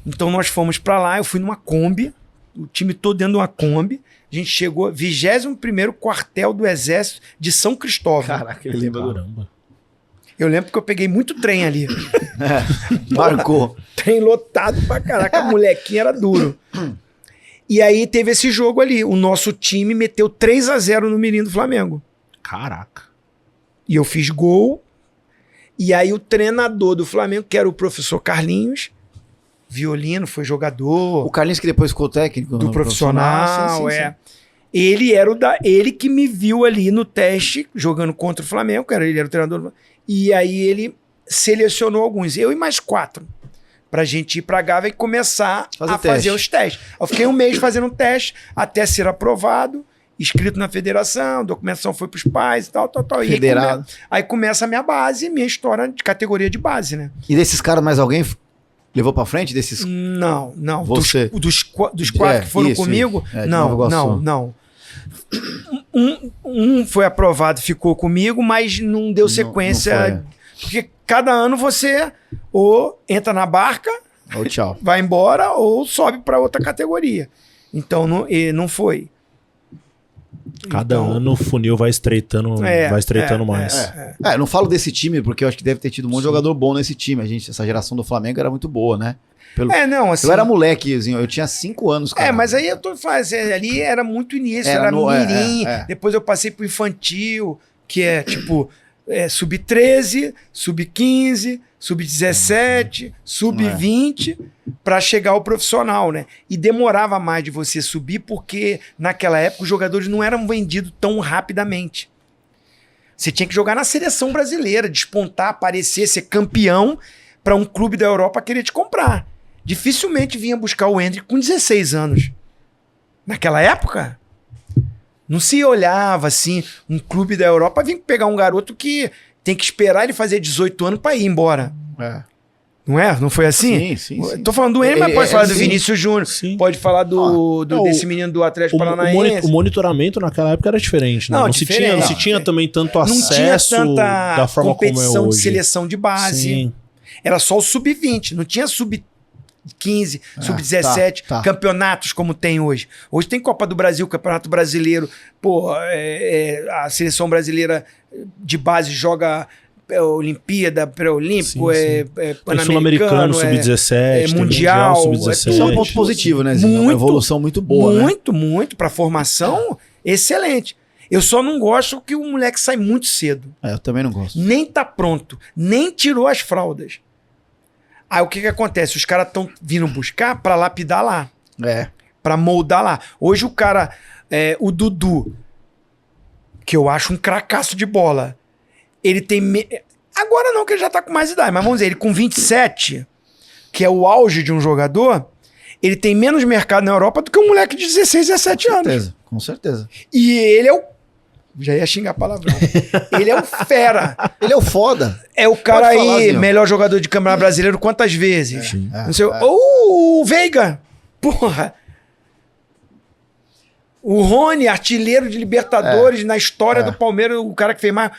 Então nós fomos pra lá, eu fui numa Kombi, o time todo dentro de uma Kombi. A gente chegou, 21º quartel do Exército de São Cristóvão. Caraca, ele lembra do... Caramba. Eu lembro que eu peguei muito trem ali. Marcou. Trem lotado pra caraca, a molequinha era duro. E aí teve esse jogo ali. O nosso time meteu 3-0 no Mirim do Flamengo. Caraca. E eu fiz gol. E aí o treinador do Flamengo, que era o professor Carlinhos, violino, foi jogador O Carlinhos que depois ficou técnico do no profissional, sim. Ele era ele que me viu ali no teste, jogando contra o Flamengo, ele era o treinador. E aí ele selecionou alguns, eu e mais 4, pra gente ir pra Gávea e começar a fazer os testes. Eu fiquei um mês fazendo um teste até ser aprovado, inscrito na federação, documentação foi pros pais e tal. Federado. Aí começa a minha base, minha história de categoria de base, né? E desses caras, mais alguém levou pra frente? Desses... Não. Você? Dos 4 que foram comigo, de Nova Iguaçu. não. Um foi aprovado, ficou comigo, mas não deu sequência. Não porque cada ano você ou entra na barca, Ou tchau. vai embora, ou sobe para outra categoria. Então não foi. Cada Então, ano o funil vai estreitando, mais. Eu não falo desse time, porque eu acho que deve ter tido um monte de jogador bom nesse time. Essa geração do Flamengo era muito boa, né? assim. Eu era molequezinho, eu tinha 5 anos, cara. Mas aí eu tô fazendo, ali era muito início, Era era no- mirim, é. depois eu passei pro infantil, que é tipo sub-13, sub-15, sub-17, sub-20, pra chegar ao profissional, né? E demorava mais de você subir, porque naquela época os jogadores não eram vendidos tão rapidamente. Você tinha que jogar na seleção brasileira, despontar, aparecer, ser campeão, para um clube da Europa querer te comprar. Dificilmente vinha buscar o Hendrick com 16 anos. Naquela época, não se olhava assim, um clube da Europa vir pegar um garoto que tem que esperar ele fazer 18 anos para ir embora. Não é? Não foi assim? Sim. Tô falando do Hendrick, mas pode falar do sim. Vinícius Júnior, Sim. pode falar desse menino do Atlético Paranaense. O monitoramento naquela época era diferente, né? Não se tinha também tanto Não tinha acesso tanta da forma como é competição de hoje. seleção de base. Sim. Era só o sub-20, não tinha sub-15, sub-17, tá. campeonatos como tem hoje. Hoje tem Copa do Brasil, Campeonato Brasileiro. Pô, a seleção brasileira de base joga Olimpíada, pré-olímpico, Sim, pan-americano, Sul-americano, sub-17, tem mundial, sub-17. Isso é um ponto positivo, né, Zinho? É uma evolução muito boa, né? Muito. Pra formação, excelente. Eu só não gosto que o moleque sai muito cedo. Eu também não gosto. Nem tá pronto, nem tirou as fraldas. Aí o que acontece? Os caras estão vindo buscar pra lapidar lá, pra moldar lá. Hoje o cara, o Dudu, que eu acho um cracaço de bola, ele tem... Agora não, que ele já tá com mais idade, mas vamos dizer, ele com 27, que é o auge de um jogador, ele tem menos mercado na Europa do que um moleque de 16, 17 anos. Com certeza. E ele é o... Já ia xingar palavrão. Ele é o fera. Ele é o foda. É o cara Pode falar, aí, Zinho. melhor jogador de campeonato brasileiro quantas vezes? Não sei, o Veiga. Porra. O Rony, artilheiro de Libertadores na história do Palmeiras, o cara que fez mais...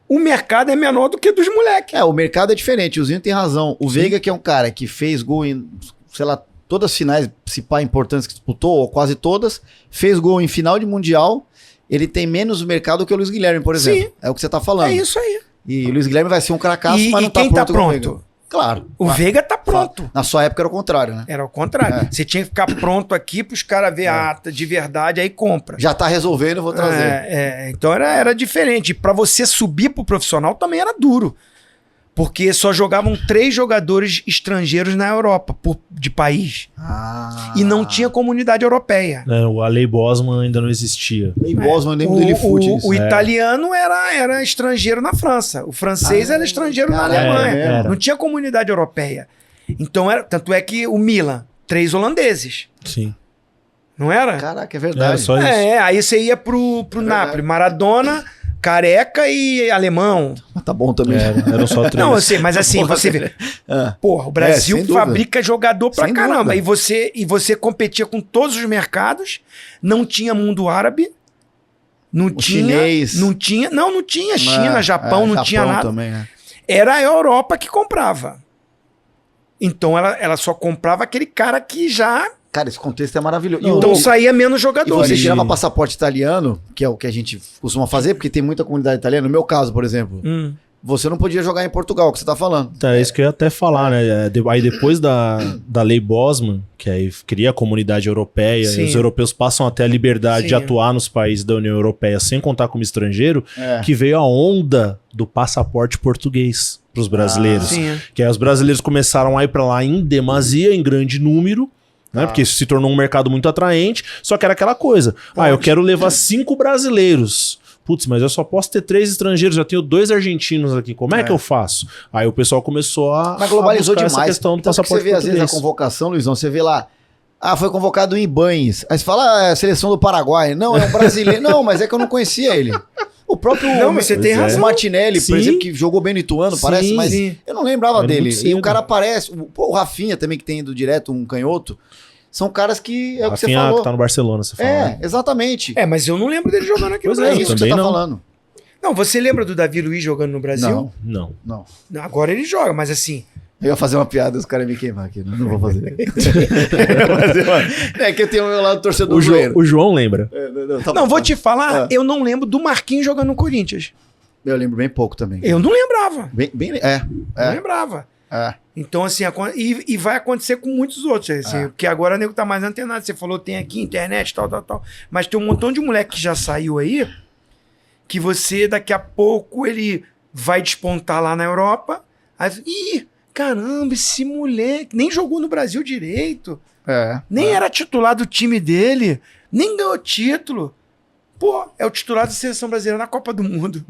O mercado é menor do que dos moleques. O mercado é diferente. O Zinho tem razão. O Veiga, que é um cara que fez gol em, sei lá, todas as finais, se pá, importantes que disputou, ou quase todas, fez gol em final de Mundial, ele tem menos mercado que o Luiz Guilherme, por exemplo. Sim. É o que você tá falando. É isso aí. E o Luiz Guilherme vai ser um cracaço, E mas não tá quem pronto. tá igual o Veiga. pronto? Claro. O Veiga tá pronto. Na sua época era o contrário, né? Era o contrário. Você tinha que ficar pronto aqui pros caras ver a ata de verdade, aí compra. Já tá resolvendo, eu vou trazer. Então era diferente. Pra você subir pro profissional também era duro. Porque só jogavam 3 jogadores estrangeiros na Europa, de país. E não tinha comunidade europeia. A Lei Bosman ainda não existia. E Bosman, eu lembro dele fute isso. O italiano era estrangeiro na França. O francês era estrangeiro na Alemanha. era. Não tinha comunidade europeia. Então, tanto é que o Milan, 3 holandeses. Sim. Não era? Caraca, é Era verdade. só isso. Aí você ia pro Napoli. Maradona, Careca e alemão. Mas tá bom também. Eram só 3. Não, eu sei, mas assim, você vê. Porra, o Brasil sem dúvida. fabrica jogador pra Sem caramba. dúvida. E você competia com todos os mercados, não tinha mundo árabe, não tinha. Chinês. Não tinha. China, Japão, não tinha nada. Também, né? Era a Europa que comprava. Então ela só comprava aquele cara que já. Cara, esse contexto é maravilhoso. Então saía menos E jogadores. você tirava passaporte italiano, que é o que a gente costuma fazer, porque tem muita comunidade italiana. No meu caso, por exemplo, você não podia jogar em Portugal, que você tá falando. Então, é isso que eu ia até falar, né? Aí depois da Lei Bosman, que aí cria a comunidade europeia, Sim. e os europeus passam a ter a liberdade Sim. de atuar nos países da União Europeia sem contar como estrangeiro, É. que veio a onda do passaporte português para os brasileiros. Sim. Que aí os brasileiros começaram a ir para lá em demasia, em grande número, né? Porque isso se tornou um mercado muito atraente, só que era aquela coisa. Eu quero levar 5 brasileiros. Putz, mas eu só posso ter 3 estrangeiros, já tenho 2 argentinos aqui. Como é que eu faço? Aí o pessoal começou a. Mas globalizou a buscar demais. essa questão do Tanto que passaporte você vê, às vezes, a português. convocação, Luizão, você vê lá. Foi convocado em Ibanes. Aí você fala, a seleção do Paraguai. Não, é um brasileiro. Não, mas é que eu não conhecia ele. O próprio Não, mas você tem razão. Martinelli, por Sim. exemplo, que jogou bem no Ituano, parece, mas sim. eu não lembrava Era dele. muito E cedo. o cara aparece. O Rafinha também, que tem ido direto, um canhoto. São caras que é o que você Rafinha, falou. que tá no Barcelona, você fala. né? Exatamente. Mas eu não lembro dele jogando aqui no Pois é, É Brasil. isso que você também tá não. falando. Não, você lembra do Davi Luiz jogando no Brasil? Não, Não. não. Não, agora ele joga, mas assim. Eu ia fazer uma piada, os caras me queimar aqui. Não vou fazer. É que eu tenho o meu lado torcedor zoeiro. O João lembra. Tá Não, bom, vou tá. te falar, eu não lembro do Marquinhos jogando no Corinthians. Eu lembro bem pouco também. Eu não lembrava. Não É. lembrava. É. Então, assim, e vai acontecer com muitos outros. Assim, porque agora o nego tá mais antenado. Você falou, tem aqui internet, tal. Mas tem um montão de moleque que já saiu aí, que você, daqui a pouco, ele vai despontar lá na Europa. Aí, ih, caramba, esse moleque nem jogou no Brasil direito. Nem era titular do time dele. Nem ganhou título. Pô, é o titular da seleção brasileira na Copa do Mundo.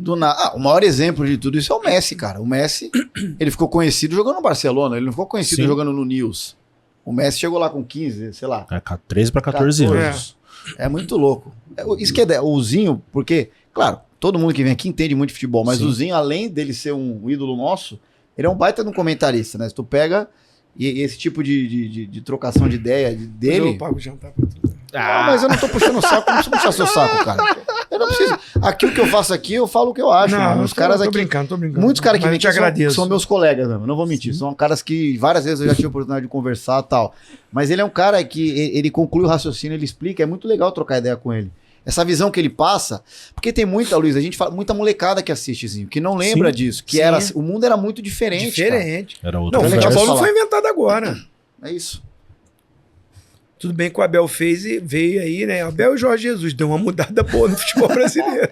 O maior exemplo de tudo isso é o Messi, cara. O Messi, ele ficou conhecido jogando no Barcelona, ele não ficou conhecido Sim. jogando no News. O Messi chegou lá com 15, sei lá. 13 para 14 anos. É muito louco. Isso que é o Zinho, porque, claro, todo mundo que vem aqui entende muito de futebol, mas Sim. o Zinho, além dele ser um ídolo nosso, ele é um baita de um comentarista, né? Se tu pega e esse tipo de trocação de ideia dele... Eu pago jantar pra tudo. Mas eu não tô puxando o saco, não preciso puxar seu saco, cara. Eu não preciso. Aqui o que eu faço aqui, eu falo o que eu acho. mano. Os caras tô aqui. brincando, tô brincando. Muitos caras que Mas vêm eu te aqui agradeço. são meus colegas, mesmo, não vou mentir. São caras que várias vezes eu já tive a oportunidade de conversar e tal. Mas ele é um cara que ele conclui o raciocínio, ele explica, é muito legal trocar ideia com ele. Essa visão que ele passa, porque tem muita, Luiz, a gente fala, muita molecada que assiste, Zinho, que não lembra disso, que era, o mundo era muito diferente. Diferente. Era outro Não, o universo. futebol não foi inventado agora. É isso. Tudo bem que o Abel fez e veio aí, né? Abel e Jorge Jesus deu uma mudada boa no futebol brasileiro.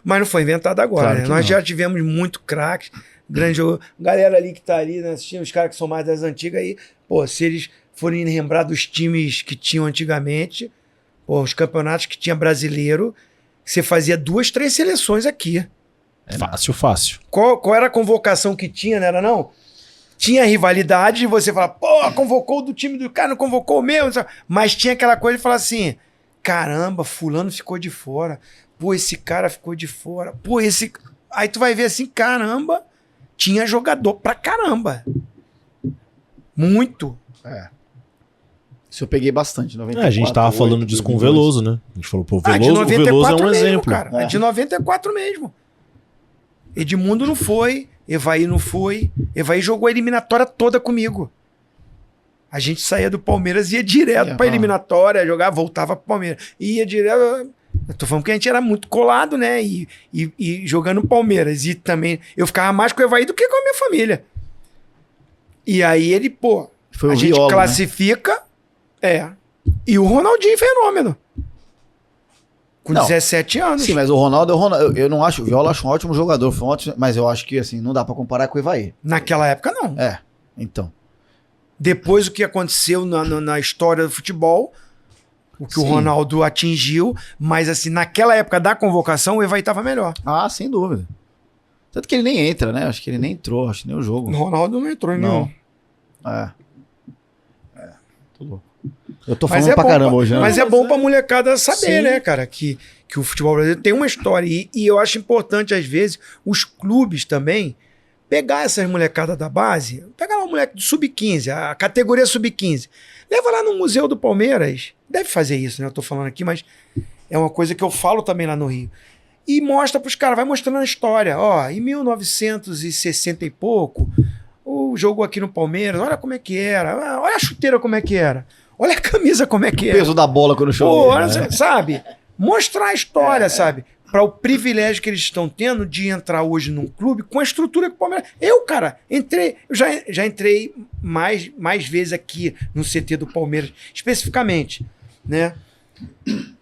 Mas não foi inventado agora, Claro né? que Nós não. já tivemos muito craques, grande jogo. Galera ali que tá ali, né? Assistindo, os caras que são mais das antigas aí, pô, se eles forem lembrar dos times que tinham antigamente, pô, os campeonatos que tinha brasileiro, você fazia 2, 3 seleções aqui. Fácil. Qual era a convocação que tinha, não era não? Tinha rivalidade e você fala, pô, convocou do time do cara, não convocou o meu. Mas tinha aquela coisa de falar assim, caramba, fulano ficou de fora. Pô, esse cara ficou de fora. Pô, esse... Aí tu vai ver assim, caramba, tinha jogador pra caramba. Muito. Isso eu peguei bastante, 94, A gente tava falando disso com o Veloso, né? A gente falou, pô, Ah, de o Veloso é um mesmo, exemplo. cara. É de 94 mesmo. Edmundo não foi, Evaí não foi. Evaí jogou a eliminatória toda comigo. A gente saía do Palmeiras e ia direto pra eliminatória, jogava, voltava pro Palmeiras. Ia direto... Eu tô falando que a gente era muito colado, né? E jogando Palmeiras. E também eu ficava mais com o Evaí do que com a minha família. E aí ele, pô, Foi a o gente Viola, classifica. E o Ronaldinho fenômeno. Com Não. 17 anos. Sim, mas o Ronaldo, eu não acho, o Viola acho um ótimo jogador, foi um ótimo, mas eu acho que assim, não dá pra comparar com o Evaí. Naquela época, não. Então. Depois o que aconteceu na história do futebol, o que o Sim. Ronaldo atingiu, mas assim, naquela época da convocação, o Evaí tava melhor. Ah, sem dúvida. Tanto que ele nem entra, né? Acho que ele nem entrou, acho que nem o jogo. O Ronaldo não entrou em Não. nenhum. Tô louco. Eu tô Mas falando é pra bom caramba hoje, né? Mas é bom pra molecada saber, Sim. né, cara, que o futebol brasileiro tem uma história. E eu acho importante, às vezes, os clubes também pegar essas molecadas da base, pegar um moleque do sub-15, a categoria sub-15, leva lá no Museu do Palmeiras, deve fazer isso, né, eu tô falando aqui, mas é uma coisa que eu falo também lá no Rio, e mostra pros caras, vai mostrando a história, ó, em 1960 e pouco, o jogo aqui no Palmeiras, olha como é que era, olha a chuteira como é que era, olha a camisa como é que O era. peso da bola quando Pô, choveu. olha, sabe? Mostrar a história, sabe? Para o privilégio que eles estão tendo de entrar hoje num clube com a estrutura que o Palmeiras... Eu, cara, eu já entrei mais vezes aqui no CT do Palmeiras, especificamente, né?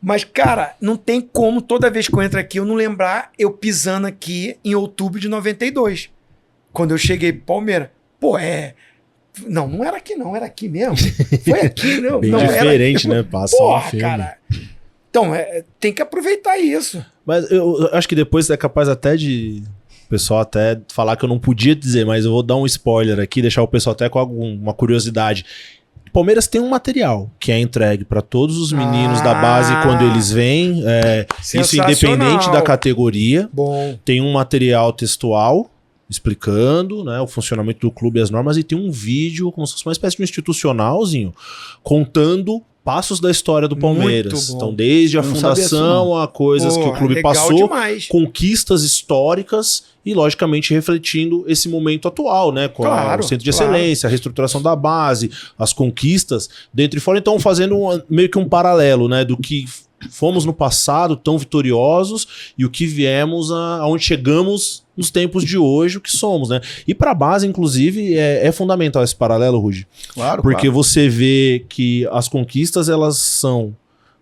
Mas, cara, não tem como toda vez que eu entro aqui eu não lembrar eu pisando aqui em outubro de 92, quando eu cheguei pro Palmeiras. Pô, não era aqui não, era aqui mesmo. Foi aqui, não. Bem não diferente, era... né? Passa um Porra, filme. cara. Então, tem que aproveitar isso. Mas eu acho que depois é capaz até de o pessoal até falar que eu não podia dizer, mas eu vou dar um spoiler aqui, deixar o pessoal até com alguma curiosidade. O Palmeiras tem um material que é entregue para todos os meninos da base quando eles vêm, isso independente da categoria. Bom. Tem um material textual explicando, né, o funcionamento do clube e as normas, e tem um vídeo como se fosse uma espécie de um institucionalzinho contando passos da história do Palmeiras. Muito bom. Então, desde a Eu não sabia disso, fundação, a coisas que o clube legal passou, demais. conquistas históricas e, logicamente, refletindo esse momento atual, né? Com Claro, o centro de claro. excelência, a reestruturação da base, as conquistas dentro e fora. Então, fazendo meio que um paralelo, né? Do que fomos no passado tão vitoriosos e o que viemos aonde chegamos nos tempos de hoje, o que somos, né? E para a base, inclusive, é fundamental esse paralelo, Rudy. Claro, Porque claro. você vê que as conquistas, elas são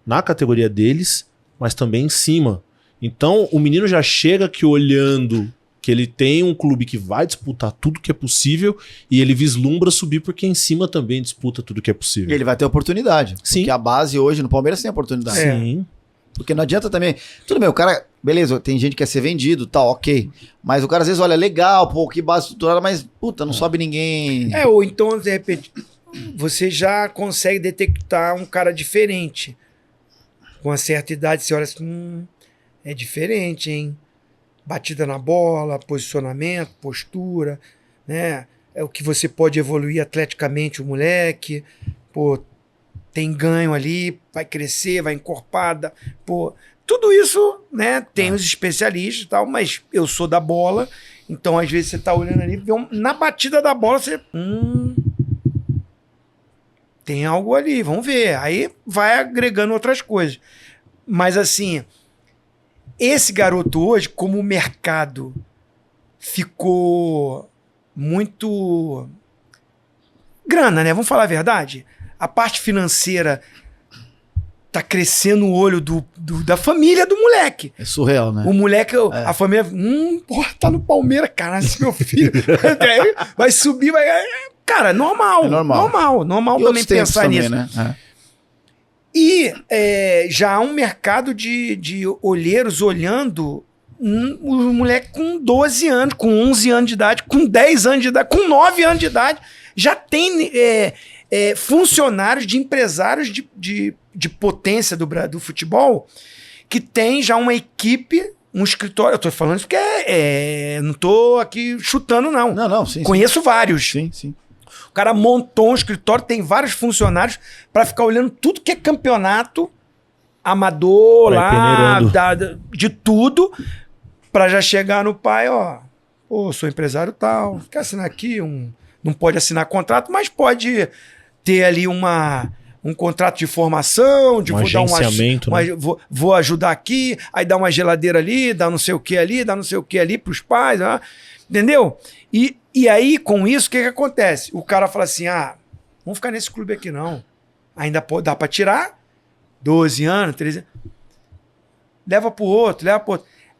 na categoria deles, mas também em cima. Então, o menino já chega aqui olhando que ele tem um clube que vai disputar tudo que é possível e ele vislumbra subir porque em cima também disputa tudo que é E possível. ele vai ter oportunidade. Sim. Porque a base hoje no Palmeiras tem oportunidade. Sim. Porque não adianta também. Tudo bem, o cara. Beleza, tem gente que quer ser vendido, tá, ok. Mas o cara às vezes olha, legal, pô, que base estruturada, mas, puta, não sobe ninguém. Ou então, de repente, você já consegue detectar um cara diferente. Com uma certa idade, você olha assim, é diferente, hein? Batida na bola, posicionamento, postura, né? É o que você pode evoluir atleticamente o moleque, pô, tem ganho ali, vai crescer, vai encorpada, pô, tudo isso, né? Tem os especialistas e tal, mas eu sou da bola, então às vezes você tá olhando ali, vê na batida da bola você, tem algo ali, vamos ver. Aí vai agregando outras coisas. Mas assim, esse garoto hoje, como o mercado ficou muito grana, né? Vamos falar a verdade? A parte financeira tá crescendo o olho da família do moleque. É surreal, né? O moleque, a família, porra, tá no Palmeiras, cara, esse meu filho vai subir, vai... Cara, normal. É normal. Normal E também pensar também, nisso. né? E já há um mercado de olheiros olhando o moleque com 12 anos, com 11 anos de idade, com 10 anos de idade, com 9 anos de idade. Já tem funcionários de empresários de potência do futebol que tem já uma equipe, um escritório. Eu tô falando isso porque não tô aqui chutando, não. Não, sim. Conheço vários. Sim. O cara montou um escritório, tem vários funcionários para ficar olhando tudo que é campeonato amador lá, de tudo, para já chegar no pai, ó, sou empresário tal, quer assinar aqui, não pode assinar contrato, mas pode ter ali um contrato de formação, de um agenciamento, né? vou ajudar aqui, aí dá uma geladeira ali, dá não sei o que ali pros pais, entendeu? E aí, com isso, o que acontece? O cara fala assim, vamos ficar nesse clube aqui não. Ainda dá pra tirar 12 anos, 13 anos. Leva pro outro.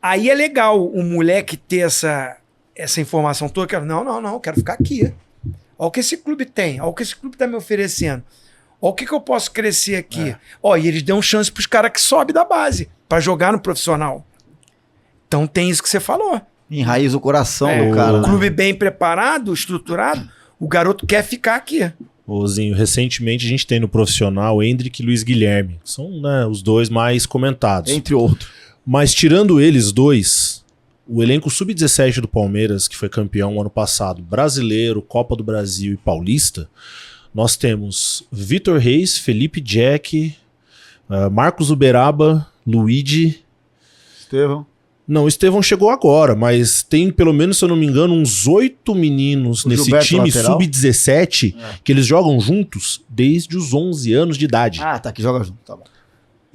Aí é legal o moleque ter essa informação toda. Não, quero ficar aqui. Olha o que esse clube tem, olha o que esse clube tá me oferecendo. Olha o que eu posso crescer aqui. E eles dão chance pros caras que sobem da base pra jogar no profissional. Então tem isso que você falou. Enraiza o coração do cara. O clube bem preparado, estruturado, o garoto quer ficar aqui. Zinho, recentemente a gente tem no profissional Hendrick e Luiz Guilherme. São, né, os dois mais comentados. Entre outros. Mas tirando eles dois, o elenco sub-17 do Palmeiras, que foi campeão ano passado, brasileiro, Copa do Brasil e Paulista, nós temos Vitor Reis, Felipe Jack, Marcos Uberaba, Luigi... Estevão. Não, o Estevão chegou agora, mas tem pelo menos, se eu não me engano, uns 8 meninos nesse Gilberto, time lateral? sub-17 que eles jogam juntos desde os 11 anos de idade. Tá, que joga junto, tá bom.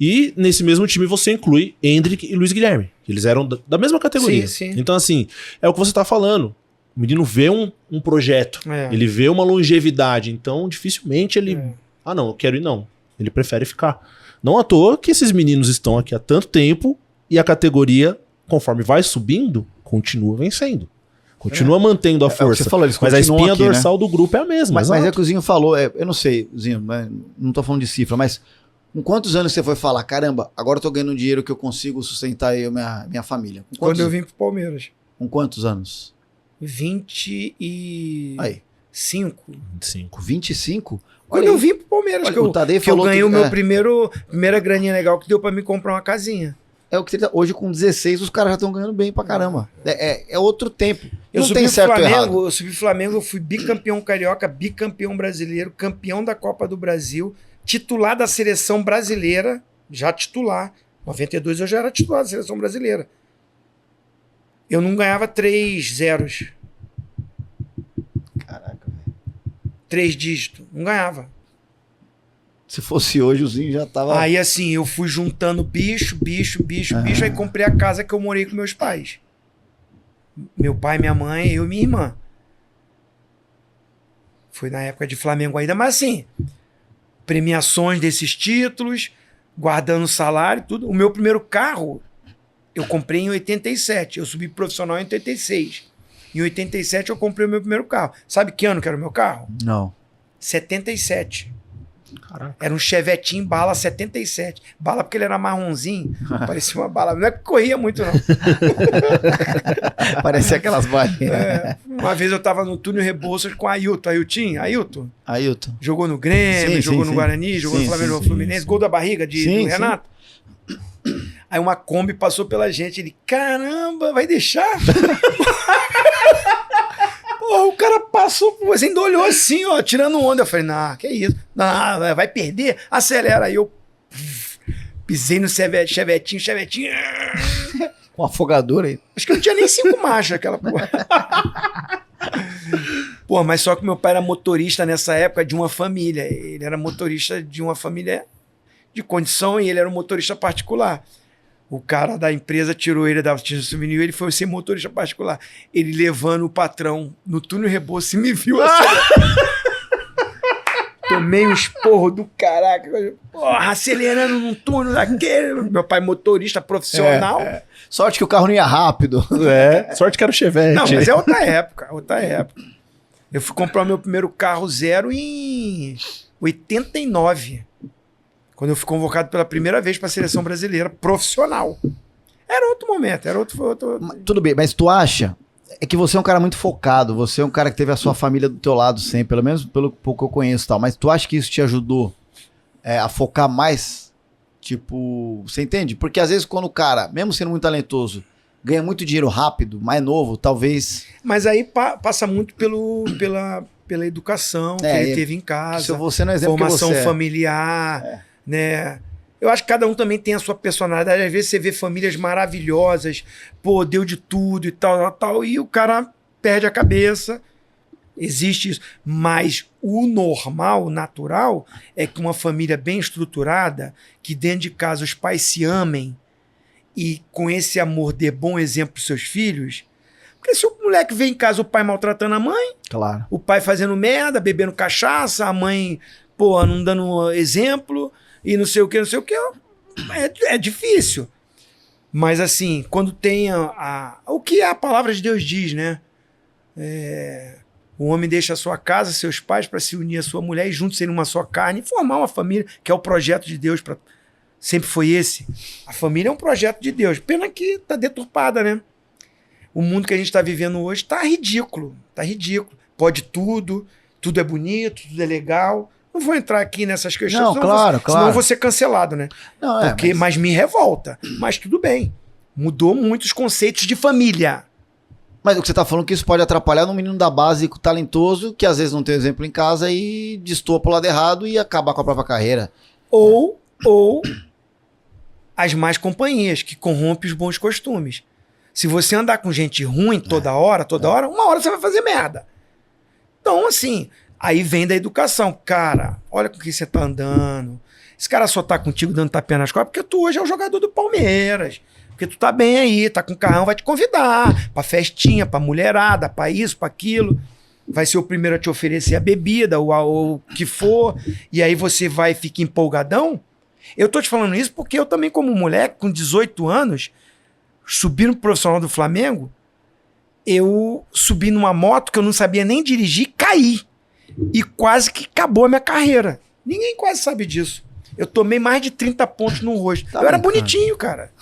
E nesse mesmo time você inclui Hendrick e Luiz Guilherme, que eles eram da mesma categoria. Sim. Então assim, é o que você tá falando. O menino vê um projeto, ele vê uma longevidade, então dificilmente ele... não, eu quero ir não. Ele prefere ficar. Não à toa que esses meninos estão aqui há tanto tempo e a categoria... conforme vai subindo, continua vencendo. Continua mantendo a força. Você falou, mas a espinha aqui, dorsal, né, do grupo é a mesma. Mas é que o Zinho falou, eu não sei, Zinho, não tô falando de cifra, mas com quantos anos você foi falar, caramba, agora eu tô ganhando um dinheiro que eu consigo sustentar eu e minha família? Quando eu vim pro Palmeiras. Com quantos anos? 25. Aí. 25. Quando eu vim pro Palmeiras, que eu ganhei o meu primeira graninha legal que deu pra me comprar uma casinha. É o que hoje com 16 os caras já estão ganhando bem pra caramba. É outro tempo. Eu não subi tem certo Flamengo, errado. eu subi Flamengo, eu fui bicampeão carioca, bicampeão brasileiro, campeão da Copa do Brasil, titular da seleção brasileira, já titular. 92 eu já era titular da seleção brasileira. Eu não ganhava 3 zeros. Caraca, velho. 3 dígitos. Não ganhava. Se fosse hoje, o Zinho já tava... Aí assim, eu fui juntando bicho, aí comprei a casa que eu morei com meus pais. Meu pai, minha mãe, eu e minha irmã. Foi na época de Flamengo ainda, mas assim, premiações desses títulos, guardando salário, tudo. O meu primeiro carro, eu comprei em 87. Eu subi profissional em 86. Em 87 eu comprei o meu primeiro carro. Sabe que ano que era o meu carro? Não. 77. Caraca. Era um Chevetinho bala 77. Bala porque ele era marronzinho. Parecia uma bala. Não é que corria muito, não. Parecia aquelas balinhas. Uma vez eu tava no túnel Rebouças com Ailton. Ailton. Jogou no Grêmio, jogou no Guarani, jogou no Flamengo, no Fluminense. Gol da barriga do Renato. Aí uma Kombi passou pela gente. Ele, caramba, vai deixar? Porra, o cara passou, assim, ainda olhou assim, ó, tirando onda. Eu falei, que isso? Não, vai perder? Acelera. Aí eu pisei no chevetinho. Com afogador aí. Acho que não tinha nem 5 marchas aquela porra. Pô, mas só que meu pai era motorista nessa época de uma família. Ele era motorista de uma família de condição e ele era um motorista particular. O cara da empresa tirou ele da Justiça Juvenil e ele foi ser motorista particular. Ele levando o patrão no túnel Rebouças e me viu assim. Tomei um esporro do caraca. Porra, acelerando num túnel daquele. Meu pai motorista profissional. Sorte que o carro não ia rápido. Sorte que era o Chevette. Não, mas é outra época, outra época. Eu fui comprar o meu primeiro carro zero em 89. Quando eu fui convocado pela primeira vez para a seleção brasileira profissional. Era outro momento, era outro. Tudo bem, mas tu acha? É que você é um cara muito focado, você é um cara que teve a sua família do teu lado sempre, pelo menos pelo pouco que eu conheço e tal, mas tu acha que isso te ajudou a focar mais? Tipo, você entende? Porque às vezes quando o cara, mesmo sendo muito talentoso, ganha muito dinheiro rápido, mais novo, talvez... Mas aí passa muito pela educação que ele teve em casa, se você não é exemplo formação que você familiar, né? Eu acho que cada um também tem a sua personalidade. Às vezes você vê famílias maravilhosas, pô, deu de tudo e tal, e o cara perde a cabeça. Existe isso. Mas o normal, o natural, é que uma família bem estruturada, que dentro de casa os pais se amem e com esse amor dê bom exemplo para os seus filhos. Porque se o moleque vem em casa o pai maltratando a mãe, claro, o pai fazendo merda, bebendo cachaça, a mãe, pô, não dando exemplo... E não sei o que, é difícil. Mas assim, quando tem o que a palavra de Deus diz, né? O homem deixa a sua casa, seus pais, para se unir à sua mulher e juntos serem uma só carne e formar uma família, que é o projeto de Deus. Sempre foi esse. A família é um projeto de Deus. Pena que tá deturpada, né? O mundo que a gente está vivendo hoje tá ridículo. Tá ridículo. Pode tudo, tudo é bonito, tudo é legal. Não vou entrar aqui nessas questões, não, claro. Senão eu vou ser cancelado, né? Não, mas me revolta. Mas tudo bem. Mudou muito os conceitos de família. Mas o que você tá falando é que isso pode atrapalhar no menino da base talentoso, que às vezes não tem exemplo em casa e destoa pro lado errado e acabar com a própria carreira. Ou as más companhias, que corrompem os bons costumes. Se você andar com gente ruim toda hora, uma hora você vai fazer merda. Então, assim... Aí vem da educação. Cara, olha com quem você tá andando. Esse cara só tá contigo dando tapinha nas costas porque tu hoje é o jogador do Palmeiras. Porque tu tá bem aí, tá com carrão, vai te convidar pra festinha, pra mulherada, pra isso, pra aquilo. Vai ser o primeiro a te oferecer a bebida ou o que for. E aí você vai e fica empolgadão. Eu tô te falando isso porque eu também, como moleque, com 18 anos, subi no profissional do Flamengo, eu subi numa moto que eu não sabia nem dirigir e caí. E quase que acabou a minha carreira. Ninguém quase sabe disso. Eu tomei mais de 30 pontos no rosto. Eu era bonitinho, cara.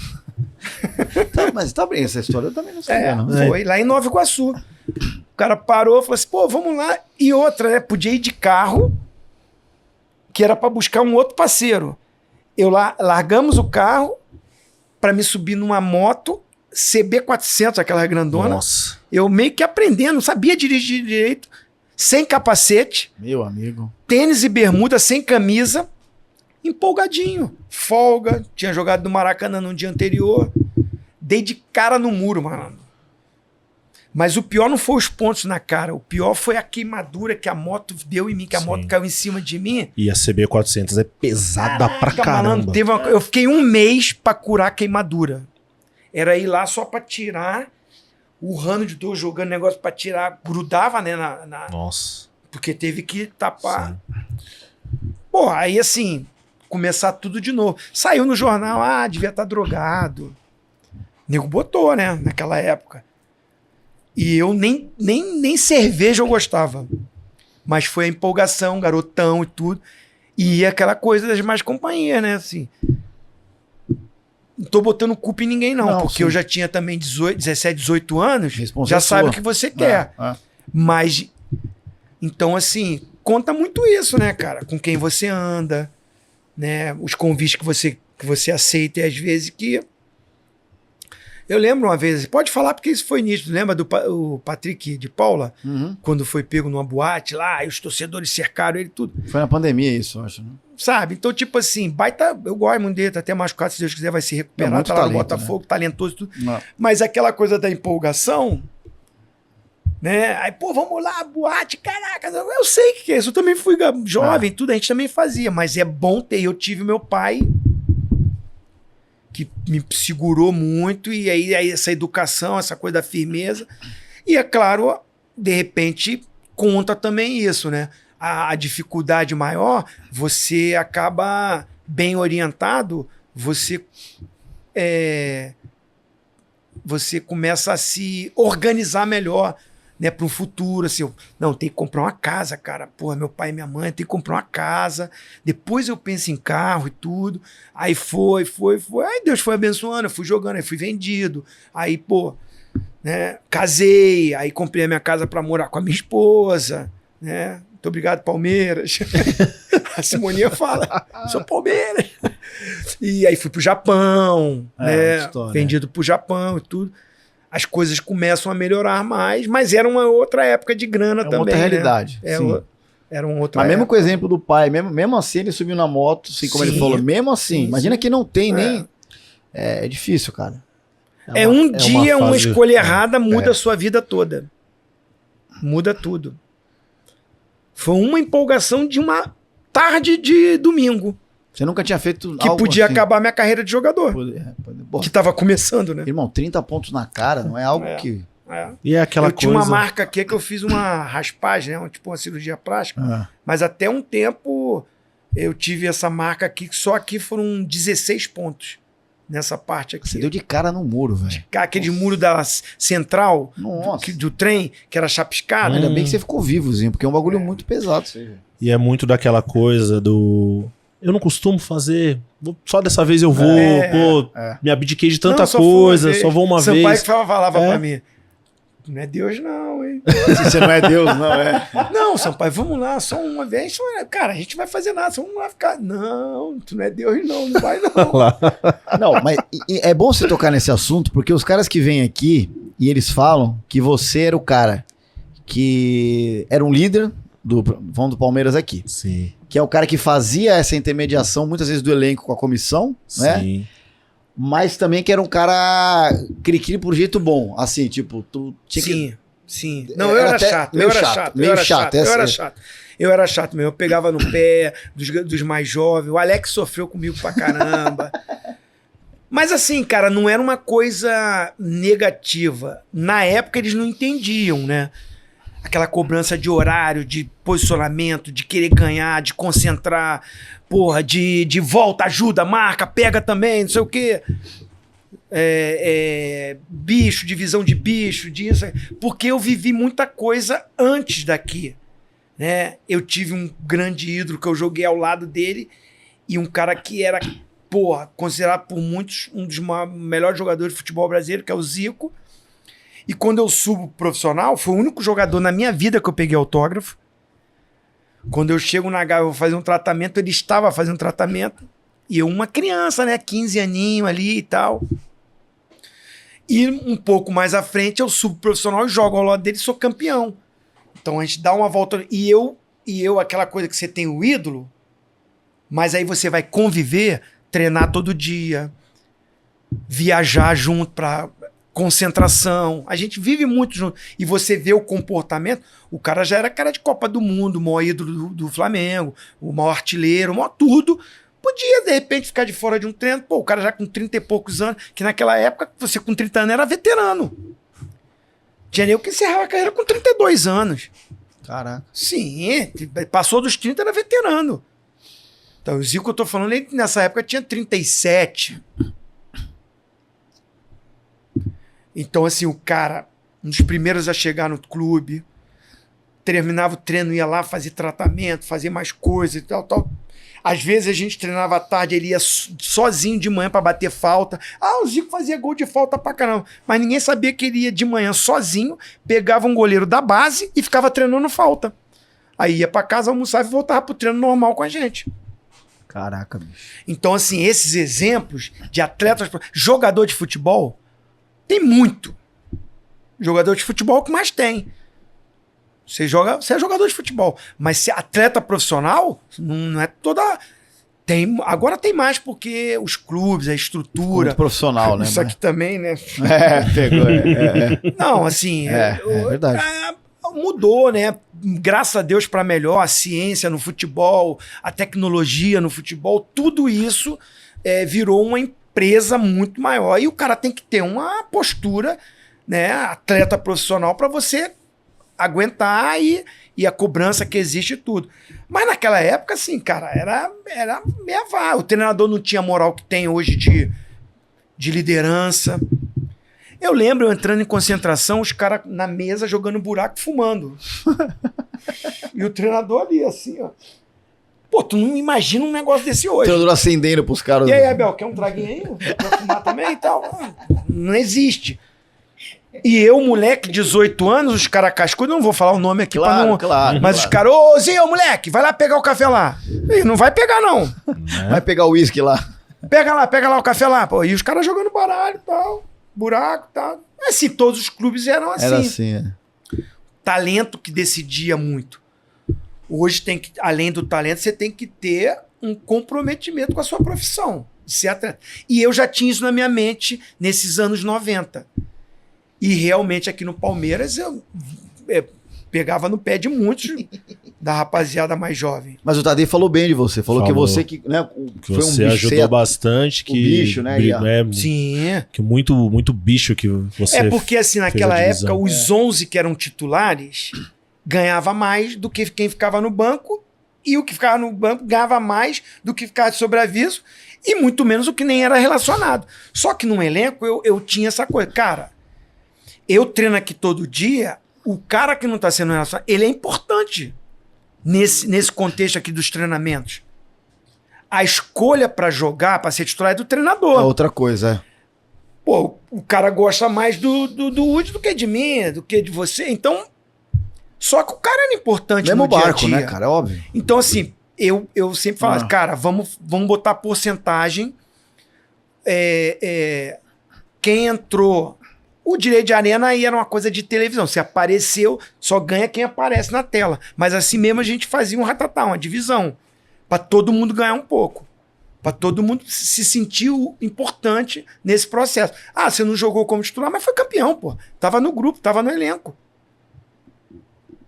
Mas tá bem, essa história eu também não sabia. Não. Foi lá em Nova Iguaçu. O cara parou e falou assim, pô, vamos lá. E outra, né? Podia ir de carro, que era pra buscar um outro parceiro. Largamos o carro pra me subir numa moto CB400, aquela grandona. Nossa. Eu meio que aprendendo, não sabia dirigir direito. Sem capacete, meu amigo, tênis e bermuda, sem camisa, empolgadinho, folga, tinha jogado no Maracanã no dia anterior, dei de cara no muro, mano. Mas o pior não foi os pontos na cara, o pior foi a queimadura que a moto deu em mim, que a moto caiu em cima de mim. E a CB400 é pesada pra caramba. Malandro, eu fiquei 1 mês pra curar a queimadura. Era ir lá só pra tirar... urrando de dor, jogando negócio pra tirar, grudava, né, Nossa. Porque teve que tapar. Sim. Pô, aí assim, começar tudo de novo. Saiu no jornal, devia estar drogado. O nego botou, né, naquela época. E eu nem cerveja eu gostava. Mas foi a empolgação, garotão e tudo. E aquela coisa das mais companhias, né, assim... Não tô botando culpa em ninguém, não porque sim. Eu já tinha também 17, 18 anos, já sabe o que você quer. Mas, então, assim, conta muito isso, né, cara? Com quem você anda, né? Os convites que você aceita, e às vezes que... Eu lembro uma vez, pode falar porque isso foi nítido, lembra do o Patrick de Paula? Quando foi pego numa boate lá, e os torcedores cercaram ele, tudo. Foi na pandemia isso, eu acho, né? Sabe? Então, tipo assim, baita... Eu gosto muito dele, tá até machucado, se Deus quiser vai se recuperar, tá lá no Botafogo, né? Talentoso e tudo. Não. Mas aquela coisa da empolgação, né? Aí, pô, vamos lá, boate, caraca. Eu sei o que é isso. Eu também fui jovem, tudo, a gente também fazia. Mas é bom ter. Eu tive meu pai que me segurou muito. E aí essa educação, essa coisa da firmeza. E é claro, de repente, conta também isso, né? A dificuldade maior, você acaba bem orientado, você começa a se organizar melhor, né, para o futuro, assim, não, tem que comprar uma casa, cara, porra, meu pai e minha mãe, tem que comprar uma casa, depois eu penso em carro e tudo, aí foi, aí Deus foi abençoando, eu fui jogando, aí fui vendido, aí, pô, né, casei, aí comprei a minha casa para morar com a minha esposa, né, muito obrigado, Palmeiras, a Simoninha fala, sou Palmeiras, e aí fui pro Japão, né, vendido pro Japão e tudo. As coisas começam a melhorar mais, mas era uma outra época de grana também. Outra realidade. Né? Era uma outra Mas mesmo época. com o exemplo do pai, mesmo assim ele subiu na moto, assim como ele falou, mesmo assim, imagina que não tem nem... É difícil, cara. Uma escolha errada muda a sua vida toda. Muda tudo. Foi uma empolgação de uma tarde de domingo. Você nunca tinha feito que algo podia assim. acabar minha carreira de jogador. Que tava começando, né? Irmão, 30 pontos na cara não é algo que... E é aquela tinha uma marca aqui que eu fiz uma raspagem, né? Tipo uma cirurgia plástica. Mas até um tempo eu tive essa marca aqui, que só aqui foram 16 pontos. Nessa parte aqui. Você deu de cara no muro, velho. Aquele muro da central do trem, que era chapiscado. Ainda bem que você ficou vivozinho, porque é um bagulho muito pesado. E é muito daquela coisa do... Eu não costumo fazer, só dessa vez eu vou, me abdiquei de tanta coisa, só vou uma vez. Sampaio que falava pra mim, não é Deus não, hein? Você não é Deus, não é? Não, Sampaio, vamos lá, só uma vez. Cara, a gente vai fazer nada, vamos lá ficar. Não, tu não é Deus não vai não. Não, mas é bom você tocar nesse assunto, porque os caras que vêm aqui, e eles falam que você era o cara que era um líder, vamos do Palmeiras aqui. Sim. Que é o cara que fazia essa intermediação, muitas vezes do elenco com a comissão, né? Sim. Mas também que era um cara cri-cri por jeito bom. Assim, tipo, tu tinha que... Sim. Não, eu era chato. Meio chato. Eu era chato mesmo. Eu pegava no pé dos mais jovens. O Alex sofreu comigo pra caramba. Mas assim, cara, não era uma coisa negativa. Na época eles não entendiam, né? Aquela cobrança de horário, de posicionamento, de querer ganhar, de concentrar, porra, de volta, ajuda, marca, pega também, não sei o quê. Bicho, divisão de bicho, disso. Porque eu vivi muita coisa antes daqui, né? Eu tive um grande ídolo que eu joguei ao lado dele e um cara que era, porra, considerado por muitos um dos melhores jogadores de futebol brasileiro, que é o Zico. E quando eu subo profissional, foi o único jogador na minha vida que eu peguei autógrafo. Quando eu chego na Gávea, eu vou fazer um tratamento, ele estava fazendo tratamento. E eu, uma criança, né? 15 aninhos ali e tal. E um pouco mais à frente, eu subo profissional e jogo ao lado dele e sou campeão. Então a gente dá uma volta. E eu, aquela coisa que você tem o ídolo, mas aí você vai conviver, treinar todo dia, viajar junto pra... concentração, a gente vive muito junto, e você vê o comportamento, o cara já era cara de Copa do Mundo, o maior ídolo do Flamengo, o maior artilheiro, o maior tudo, podia de repente ficar de fora de um treino, pô, o cara já com 30 e poucos anos, que naquela época você com 30 anos era veterano, tinha nem o que encerrava a carreira com 32 anos. Caraca. Sim, passou dos 30 era veterano. Então o Zico que eu tô falando, ele nessa época tinha 37. Então, assim, o cara, um dos primeiros a chegar no clube, terminava o treino, ia lá fazer tratamento, fazer mais coisas e tal. Às vezes a gente treinava à tarde, ele ia sozinho de manhã para bater falta. O Zico fazia gol de falta pra caramba. Mas ninguém sabia que ele ia de manhã sozinho, pegava um goleiro da base e ficava treinando falta. Aí ia pra casa, almoçava e voltava pro treino normal com a gente. Caraca, bicho. Então, assim, esses exemplos de atletas, jogador de futebol, tem muito. Jogador de futebol é o que mais tem. Você é jogador de futebol. Mas se atleta profissional, não é toda... Agora tem mais porque os clubes, a estrutura. Muito profissional, né? Isso aqui também, né? Pegou. Não, assim. É verdade. Mudou, né? Graças a Deus para melhor, a ciência no futebol, a tecnologia no futebol, tudo isso virou uma empresa muito maior. E o cara tem que ter uma postura, né? Atleta profissional para você aguentar e a cobrança que existe e tudo. Mas naquela época, assim, cara, era meia vá. O treinador não tinha a moral que tem hoje de liderança. Eu lembro eu entrando em concentração, os caras na mesa jogando buraco, fumando. E o treinador ali, assim, ó. Pô, tu não imagina um negócio desse hoje. O treinador acendendo pros caras. E aí, Abel, quer um traguinho aí? Pra fumar também e tal? Não existe. E eu, moleque, 18 anos, os caras cascudos, não vou falar o nome aqui Claro, pra não... claro. Mas os caras, ô Zinho, moleque, vai lá pegar o café lá. E não vai pegar, não. Vai pegar o uísque lá. Pega lá o café lá. Pô. E os caras jogando baralho e tal, buraco e tal. Assim, todos os clubes eram assim. Era assim, Talento que decidia muito. Hoje, além do talento, você tem que ter um comprometimento com a sua profissão, de ser atleta. E eu já tinha isso na minha mente nesses anos 90. E realmente aqui no Palmeiras eu pegava no pé de muitos da rapaziada mais jovem. Mas o Tadei falou bem de você. Falou que você né, que você ajudou bastante. Que bicho, né? Sim. Que muito bicho que você porque assim, naquela época, os 11 que eram titulares ganhava mais do que quem ficava no banco. E o que ficava no banco ganhava mais do que ficava de sobreaviso. E muito menos o que nem era relacionado. Só que no elenco eu tinha essa coisa. Cara, eu treino aqui todo dia, o cara que não está sendo relacionado, ele é importante nesse contexto aqui dos treinamentos. A escolha para jogar, para ser titular, é do treinador. É outra coisa, Pô, o cara gosta mais do Woody do que de mim, do que de você. Então, só que o cara era importante mesmo no dia a barco, dia. né, cara? É óbvio. Então, assim, eu sempre falo, cara, vamos botar porcentagem. Quem entrou... O direito de arena aí era uma coisa de televisão. Se apareceu, só ganha quem aparece na tela. Mas assim mesmo a gente fazia um ratatá, uma divisão. Para todo mundo ganhar um pouco. Para todo mundo se sentir importante nesse processo. Ah, você não jogou como titular, mas foi campeão, pô. Tava no grupo, tava no elenco.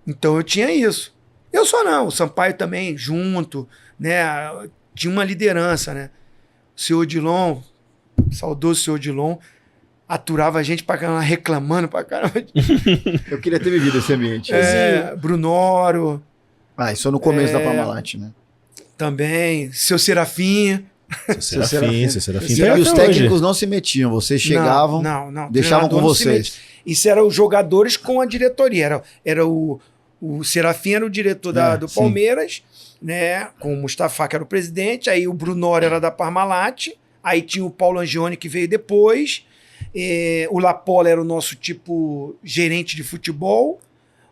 Então eu tinha isso. Eu só não. O Sampaio também, junto, né? Tinha uma liderança, né? O senhor Odilon, saudoso senhor Odilon, aturava a gente pra caramba, reclamando pra caramba. Eu queria ter vivido esse ambiente. Brunoro. Isso no começo da Parmalat, né? Também. Seu Serafim. Seu Serafim. E os técnicos não se metiam, vocês chegavam, não, deixavam com vocês. Isso era os jogadores com a diretoria. Era o Serafim era o diretor do Palmeiras, né? Com o Mustafa, que era o presidente. Aí o Brunoro era da Parmalat. Aí tinha o Paulo Angione, que veio depois. O Lapola era o nosso tipo gerente de futebol,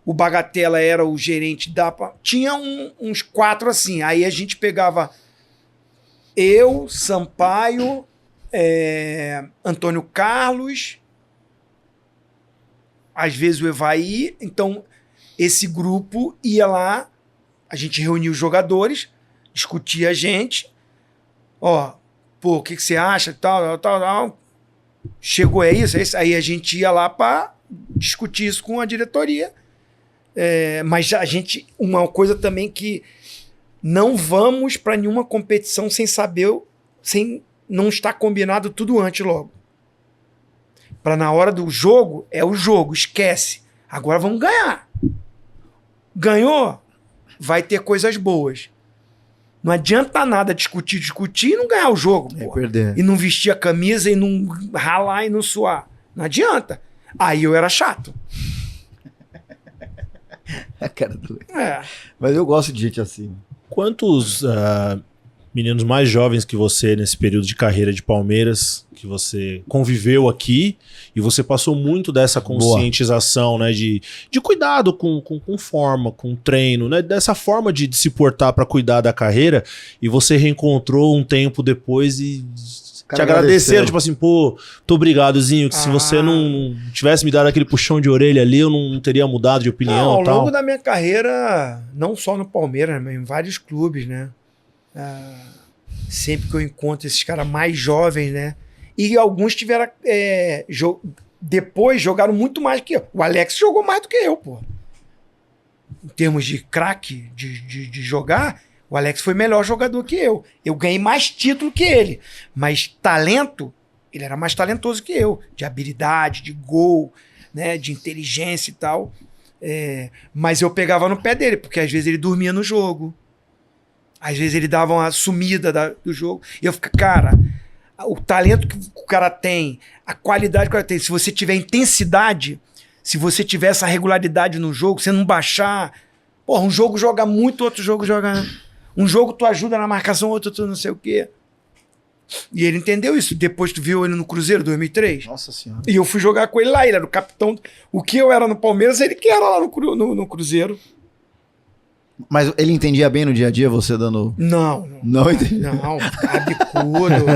o Bagatella era o gerente tinha uns 4 assim, aí a gente pegava eu, Sampaio, Antônio Carlos, às vezes o Evaí. Então esse grupo ia lá, a gente reunia os jogadores, discutia a gente, o que você acha, tal. Chegou, é isso. Aí a gente ia lá para discutir isso com a diretoria. Mas uma coisa também que não vamos para nenhuma competição sem saber, sem não estar combinado tudo antes logo. Para na hora do jogo, é o jogo, esquece. Agora vamos ganhar. Ganhou, vai ter coisas boas. Não adianta nada discutir e não ganhar o jogo. Perder. E não vestir a camisa e não ralar e não suar. Não adianta. Aí eu era chato. Cara, mas eu gosto de gente assim. Quantos meninos mais jovens que você, nesse período de carreira de Palmeiras, que você conviveu aqui e você passou muito dessa conscientização, né, de cuidado com forma, com treino, né, dessa forma de se portar para cuidar da carreira, e você reencontrou um tempo depois e te agradeceram, tipo assim, pô, muito obrigado, Zinho, que se você não tivesse me dado aquele puxão de orelha ali, eu não teria mudado de opinião. Ao longo da minha carreira, não só no Palmeiras, mas em vários clubes, né? sempre que eu encontro esses caras mais jovens, né? E alguns tiveram... depois jogaram muito mais que eu. O Alex jogou mais do que eu, pô. Em termos de craque, de jogar, o Alex foi melhor jogador que eu. Eu ganhei mais título que ele. Mas talento, ele era mais talentoso que eu. De habilidade, de gol, né? De inteligência e tal. Mas eu pegava no pé dele, porque às vezes ele dormia no jogo. Às vezes ele dava uma sumida do jogo. E eu ficava, cara, o talento que o cara tem, a qualidade que o cara tem, se você tiver intensidade, se você tiver essa regularidade no jogo, você não baixar... Porra, um jogo joga muito, outro jogo joga... Um jogo tu ajuda na marcação, outro tu não sei o quê. E ele entendeu isso. Depois tu viu ele no Cruzeiro, 2003. Nossa Senhora. E eu fui jogar com ele lá, ele era o capitão. O que eu era no Palmeiras, ele que era lá no Cruzeiro. Mas ele entendia bem no dia a dia, você dando... Não. Não entendi. Não, cabecudo.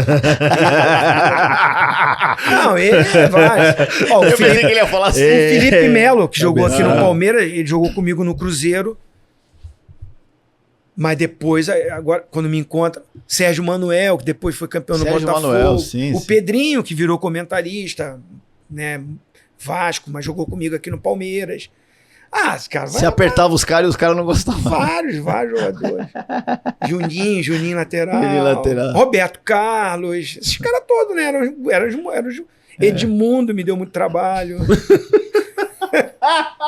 Não, ele vai. Ó, Eu pensei que ele ia falar assim. O Felipe Melo, que jogou aqui no Palmeiras, ele jogou comigo no Cruzeiro. Mas depois, agora, quando me encontra, Sérgio Manuel, que depois foi campeão no Botafogo. Manuel, sim, o Pedrinho, que virou comentarista, né? Vasco, mas jogou comigo aqui no Palmeiras. Cara, você apertava os caras e os caras não gostavam. Vários jogadores. Juninho lateral. Juninho lateral. Roberto Carlos. Esses caras todos, né? Edmundo me deu muito trabalho.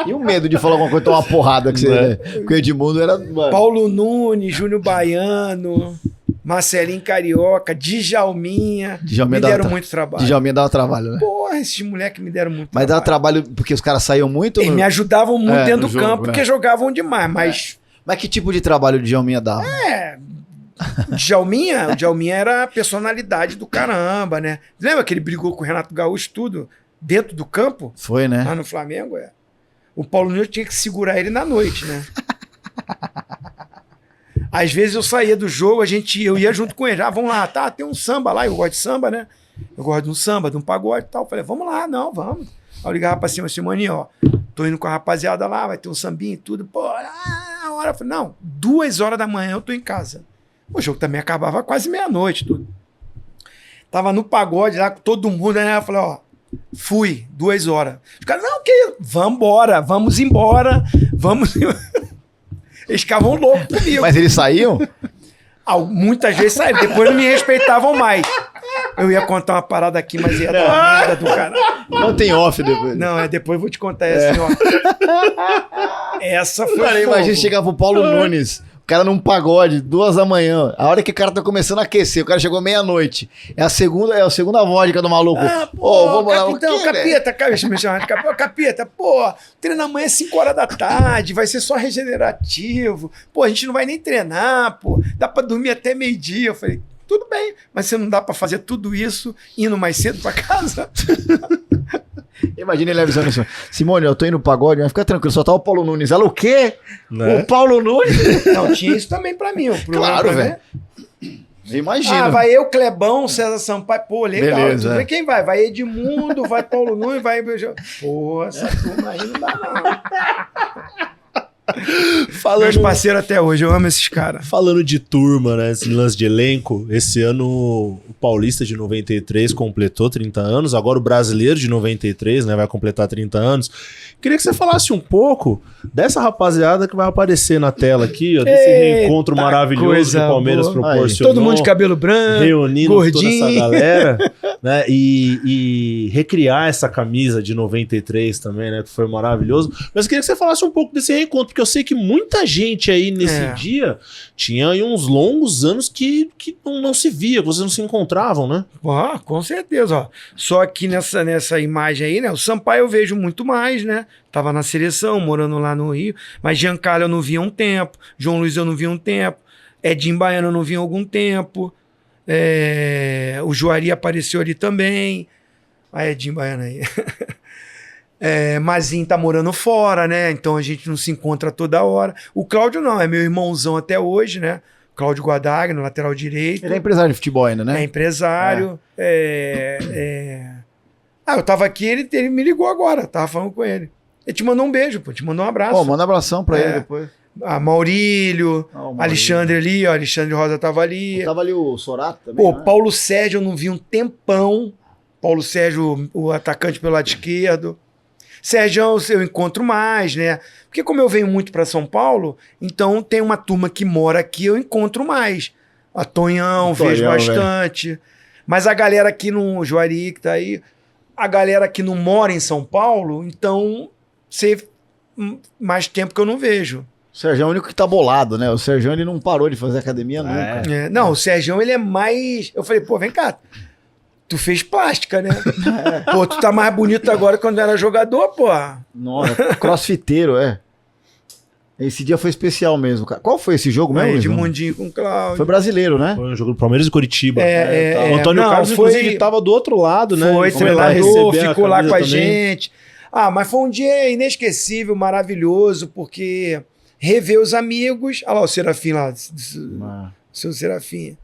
E o medo de falar alguma coisa, tomar uma porrada que você... Porque o Edmundo era... Mano. Paulo Nunes, Júnior Baiano, Marcelinho Carioca, Djalminha. Me deram muito trabalho. Djalminha dava trabalho, né? Porra, esses moleques me deram muito trabalho. Mas dava trabalho porque os caras saíam muito? Eles me ajudavam muito dentro do jogo, campo, porque jogavam demais, mas... Mas que tipo de trabalho o Djalminha dava? O Djalminha era a personalidade do caramba, né? Lembra que ele brigou com o Renato Gaúcho tudo dentro do campo? Foi, né? Lá no Flamengo, O Paulo Nunes tinha que segurar ele na noite, né? Às vezes eu saía do jogo, eu ia junto com ele. Vamos lá, tem um samba lá, eu gosto de samba, né? Eu gosto de um samba, de um pagode e tal. Falei, vamos lá, vamos. Aí eu ligava pra cima, Simoninho, ó, tô indo com a rapaziada lá, vai ter um sambinho e tudo. Pô, a hora. Eu falei, não, 2h da manhã eu tô em casa. O jogo também acabava quase meia-noite, tudo. Tava no pagode lá com todo mundo, né? Eu falei, ó, fui, 2h. Os caras, não, que vambora, vamos embora, vamos... Eles ficavam loucos comigo. Mas eles saíam? Muitas vezes saíram, depois não me respeitavam mais. Eu ia contar uma parada aqui, mas ia dar merda do cara. Não tem off depois. Não, depois eu vou te contar essa, ó. Essa foi. Cara, imagina chegar pro Paulo Nunes, o cara num pagode, 2h da manhã. A hora que o cara tá começando a aquecer, o cara chegou meia-noite. É a segunda vodka do maluco. Vamos lá. Então, capeta, me chamava de capeta, treina amanhã às 5h da tarde, vai ser só regenerativo. A gente não vai nem treinar, dá pra dormir até meio-dia. Eu falei, tudo bem, mas você não dá pra fazer tudo isso indo mais cedo pra casa? Imagina ele avisando isso. Simone, eu tô indo no pagode, mas fica tranquilo, só tá o Paulo Nunes. Ela o quê? Né? O Paulo Nunes? Não, tinha isso também pra mim. Claro, velho. Imagina. Vai eu, Clebão, César Sampaio. Legal. Beleza. Quem vai? Vai Edmundo, vai Paulo Nunes, vai... Essa turma aí não dá, não. Meus parceiros até hoje, eu amo esses caras. Falando de turma, né? Esse lance de elenco, esse ano o Paulista de 93 completou 30 anos, agora o Brasileiro de 93, né? Vai completar 30 anos. Queria que você falasse um pouco dessa rapaziada que vai aparecer na tela aqui, ó, desse reencontro maravilhoso que o Palmeiras proporcionou. Todo mundo de cabelo branco, reunindo gordinho. toda essa galera, né? E recriar essa camisa de 93 também, né? Que foi maravilhoso. Mas queria que você falasse um pouco desse reencontro, porque eu sei que muita gente aí nesse dia tinha aí uns longos anos que não se via, que vocês não se encontravam, né? Com certeza, ó. Só que nessa imagem aí, né? O Sampaio eu vejo muito mais, né? Tava na seleção, morando lá no Rio. Mas Giancarlo eu não via há um tempo. João Luiz eu não via há um tempo. Edinho Baiano eu não via há algum tempo. O Juari apareceu ali também. Edinho Baiano aí. Mazinho tá morando fora, né? Então a gente não se encontra toda hora. O Cláudio não, é meu irmãozão até hoje, né? Cláudio Guadagno, lateral direito. Ele é empresário de futebol ainda, né? É empresário. Eu tava aqui, ele me ligou agora. Tava falando com ele. Ele te mandou um beijo, te mandou um abraço. Manda um abração pra ele depois. Maurílio, Maurílio. Alexandre ali, ó, Alexandre Rosa tava ali. Tava ali o Sorato também, Pô, né? Paulo Sérgio eu não vi um tempão. Paulo Sérgio, o atacante pelo lado esquerdo. Sérgio eu encontro mais, né? Porque como eu venho muito para São Paulo, então tem uma turma que mora aqui, eu encontro mais. A Tonhão, vejo bastante. Mas a galera aqui no Juari, que tá aí, a galera que não mora em São Paulo, então você mais tempo que eu não vejo. O Sérgio é o único que tá bolado, né? O Sérgio, ele não parou de fazer academia nunca. Não, o Sérgio, ele é mais... Eu falei, pô, vem cá, tu fez plástica, né? Pô, tu tá mais bonito agora que quando era jogador, pô. Nossa, crossfiteiro, é. Esse dia foi especial mesmo, cara. Qual foi esse jogo mesmo? Edmundinho com Cláudio. Foi brasileiro, né? Foi um jogo do Palmeiras e Curitiba. Tá. O Antônio Carlos, inclusive, tava do outro lado, né? Foi lá treinador, receber ficou lá com a também. gente. Mas foi um dia inesquecível, maravilhoso, porque rever os amigos... Olha lá o Serafim lá, seu Serafim.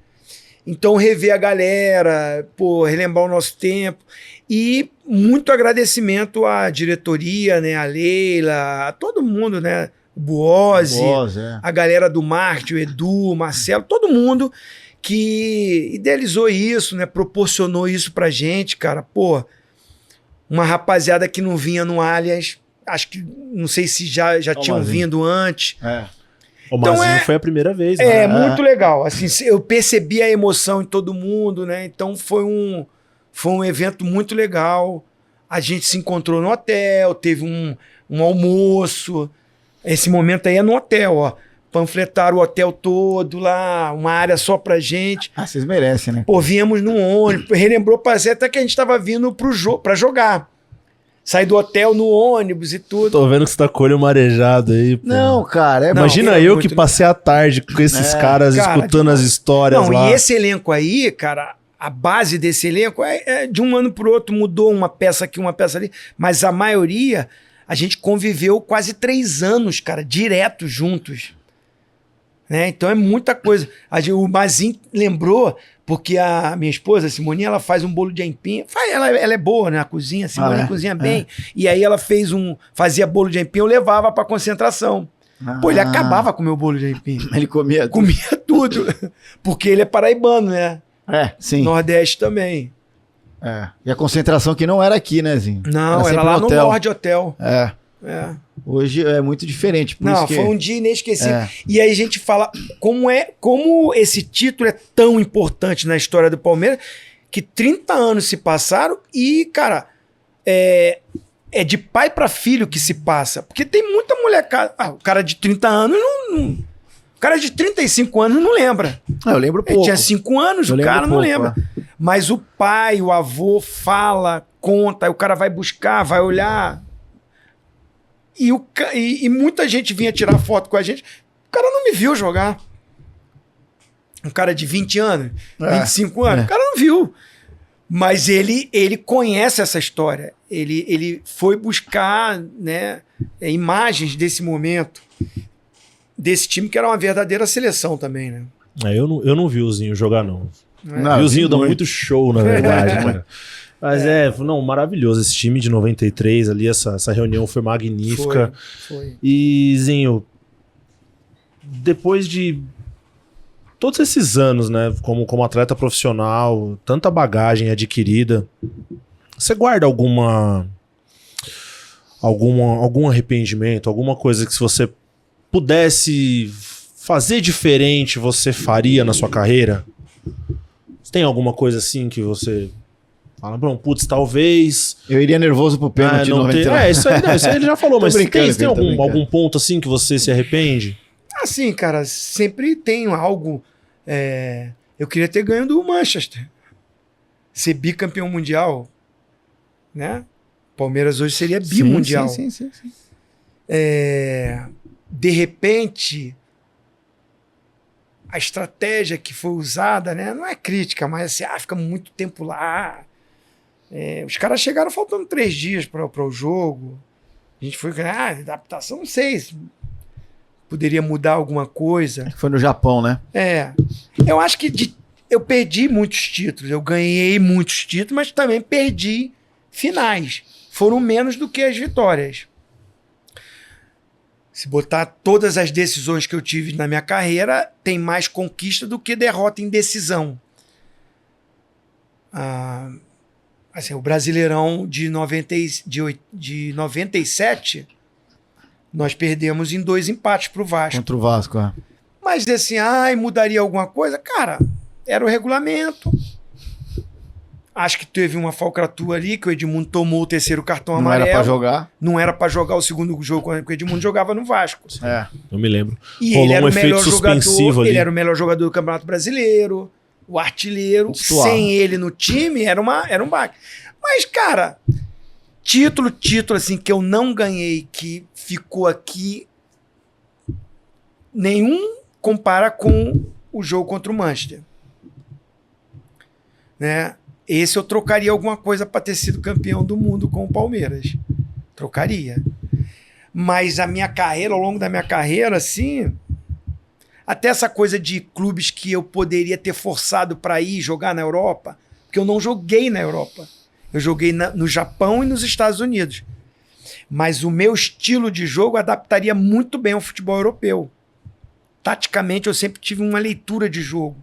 Então, rever a galera, pô, relembrar o nosso tempo. E muito agradecimento à diretoria, né? A Leila, a todo mundo, né? O Buozzi, a galera do marketing, o Edu, o Marcelo, todo mundo que idealizou isso, né? Proporcionou isso pra gente, cara. Pô, uma rapaziada que não vinha no Allianz, acho que, não sei se já tinham vindo antes. O Mazinho foi a primeira vez, né? Muito legal. Assim, eu percebi a emoção em todo mundo, né? Então foi um evento muito legal. A gente se encontrou no hotel, teve um almoço. Esse momento aí é no hotel, ó. Panfletaram o hotel todo lá, uma área só pra gente. Vocês merecem, né? Pô, viemos no ônibus. Relembrou, parecia até que a gente tava vindo pra jogar. Sair do hotel no ônibus e tudo. Tô vendo que você tá com o olho marejado aí. Pô. Não, cara. Imagina eu que passei a tarde com esses caras escutando as histórias lá. E esse elenco aí, cara, a base desse elenco é de um ano pro outro, mudou uma peça aqui, uma peça ali. Mas a maioria, a gente conviveu quase 3 anos, cara, direto juntos. Né? Então é muita coisa. O Mazinho lembrou, porque a minha esposa, a Simoninha, ela faz um bolo de aipim. Ela é boa, né? Na cozinha, a Simoninha cozinha bem. E aí ela fazia bolo de aipim, eu levava pra concentração. Pô, ele acabava com o meu bolo de aipim. Ele comia tudo. Porque ele é paraibano, né? Sim. Nordeste também. E a concentração que não era aqui, né, Zinho? Não, era lá no Nord Hotel. Hoje é muito diferente. Foi um dia inesquecível. E aí a gente fala como esse título é tão importante na história do Palmeiras, que 30 anos se passaram e, cara, é de pai para filho que se passa. Porque tem muita molecada. O cara de 30 anos não... O cara de 35 anos não lembra. Eu lembro pouco. Ele tinha 5 anos, o cara não lembra. Mas o pai, o avô fala, conta, aí o cara vai buscar, vai olhar... E muita gente vinha tirar foto com a gente. O cara não me viu jogar. Um cara de 20 anos, 25 anos, o cara não viu. Mas ele conhece essa história. Ele foi buscar, né, imagens desse momento, desse time que era uma verdadeira seleção também, né? Eu não vi o Zinho jogar, não. O Zinho dá muito show, na verdade, cara. Mas maravilhoso esse time de 93 ali, essa reunião foi magnífica. Foi. E, Zinho, depois de todos esses anos, né, como atleta profissional, tanta bagagem adquirida, você guarda algum arrependimento, alguma coisa que se você pudesse fazer diferente, você faria na sua carreira? Tem alguma coisa assim que você... Fala, putz, talvez... Eu iria nervoso pro pênalti não ter... isso aí ele já falou, mas tem algum ponto assim que você se arrepende? Assim, cara, sempre tem algo... Eu queria ter ganho do Manchester. Ser bicampeão mundial, né? Palmeiras hoje seria bimundial. Sim. De repente... A estratégia que foi usada, né? Não é crítica, mas assim, fica muito tempo lá. Os caras chegaram faltando 3 dias para o jogo. A gente foi, adaptação, não sei se poderia mudar alguma coisa. Foi no Japão, né? Eu acho que eu perdi muitos títulos, eu ganhei muitos títulos, mas também perdi finais. Foram menos do que as vitórias. Se botar todas as decisões que eu tive na minha carreira, tem mais conquista do que derrota em decisão. Assim, o Brasileirão de 97, nós perdemos em 2 empates pro Vasco. Contra o Vasco, é. Mas assim, mudaria alguma coisa? Cara, era o regulamento. Acho que teve uma falcatrua ali, que o Edmundo tomou o 3º cartão amarelo. Não era pra jogar. Não era pra jogar o segundo jogo, porque o Edmundo jogava no Vasco. É. Eu me lembro. E Rolou ele era um o efeito melhor suspensivo jogador, ali. ele era o melhor jogador do Campeonato Brasileiro, o artilheiro. Titular. Sem ele no time, era um baque. Mas, cara, título assim, que eu não ganhei, que ficou aqui, nenhum compara com o jogo contra o Manchester. Né? Esse eu trocaria alguma coisa para ter sido campeão do mundo com o Palmeiras. Trocaria. Mas a minha carreira, ao longo da minha carreira, assim, até essa coisa de clubes que eu poderia ter forçado para ir jogar na Europa, porque eu não joguei na Europa. Eu joguei no Japão e nos Estados Unidos. Mas o meu estilo de jogo adaptaria muito bem ao futebol europeu. Taticamente, eu sempre tive uma leitura de jogo.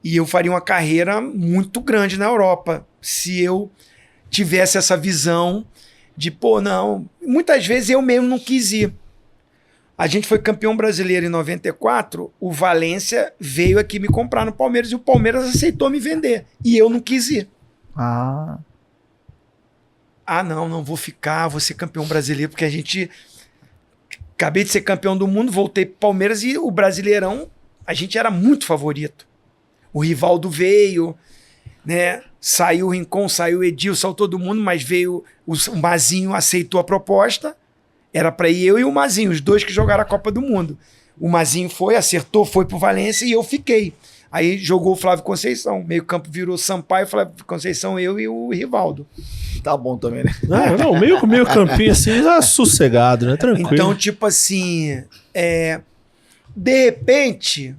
E eu faria uma carreira muito grande na Europa se eu tivesse essa visão de, não... Muitas vezes eu mesmo não quis ir. A gente foi campeão brasileiro em 94, o Valência veio aqui me comprar no Palmeiras e o Palmeiras aceitou me vender. E eu não quis ir. Não vou ficar, vou ser campeão brasileiro, porque a gente... Acabei de ser campeão do mundo, voltei pro Palmeiras e o Brasileirão, a gente era muito favorito. O Rivaldo veio, né? Saiu o Rincon, saiu o Edil, saiu todo mundo, mas veio o Mazinho, aceitou a proposta. Era para ir eu e o Mazinho, os 2 que jogaram a Copa do Mundo. O Mazinho foi, acertou, foi pro Valência e eu fiquei. Aí jogou o Flávio Conceição, meio campo virou Sampaio, Flávio Conceição, eu e o Rivaldo. Tá bom também, né? Não, meio campinho assim, sossegado, né? Tranquilo. Então, tipo assim, de repente...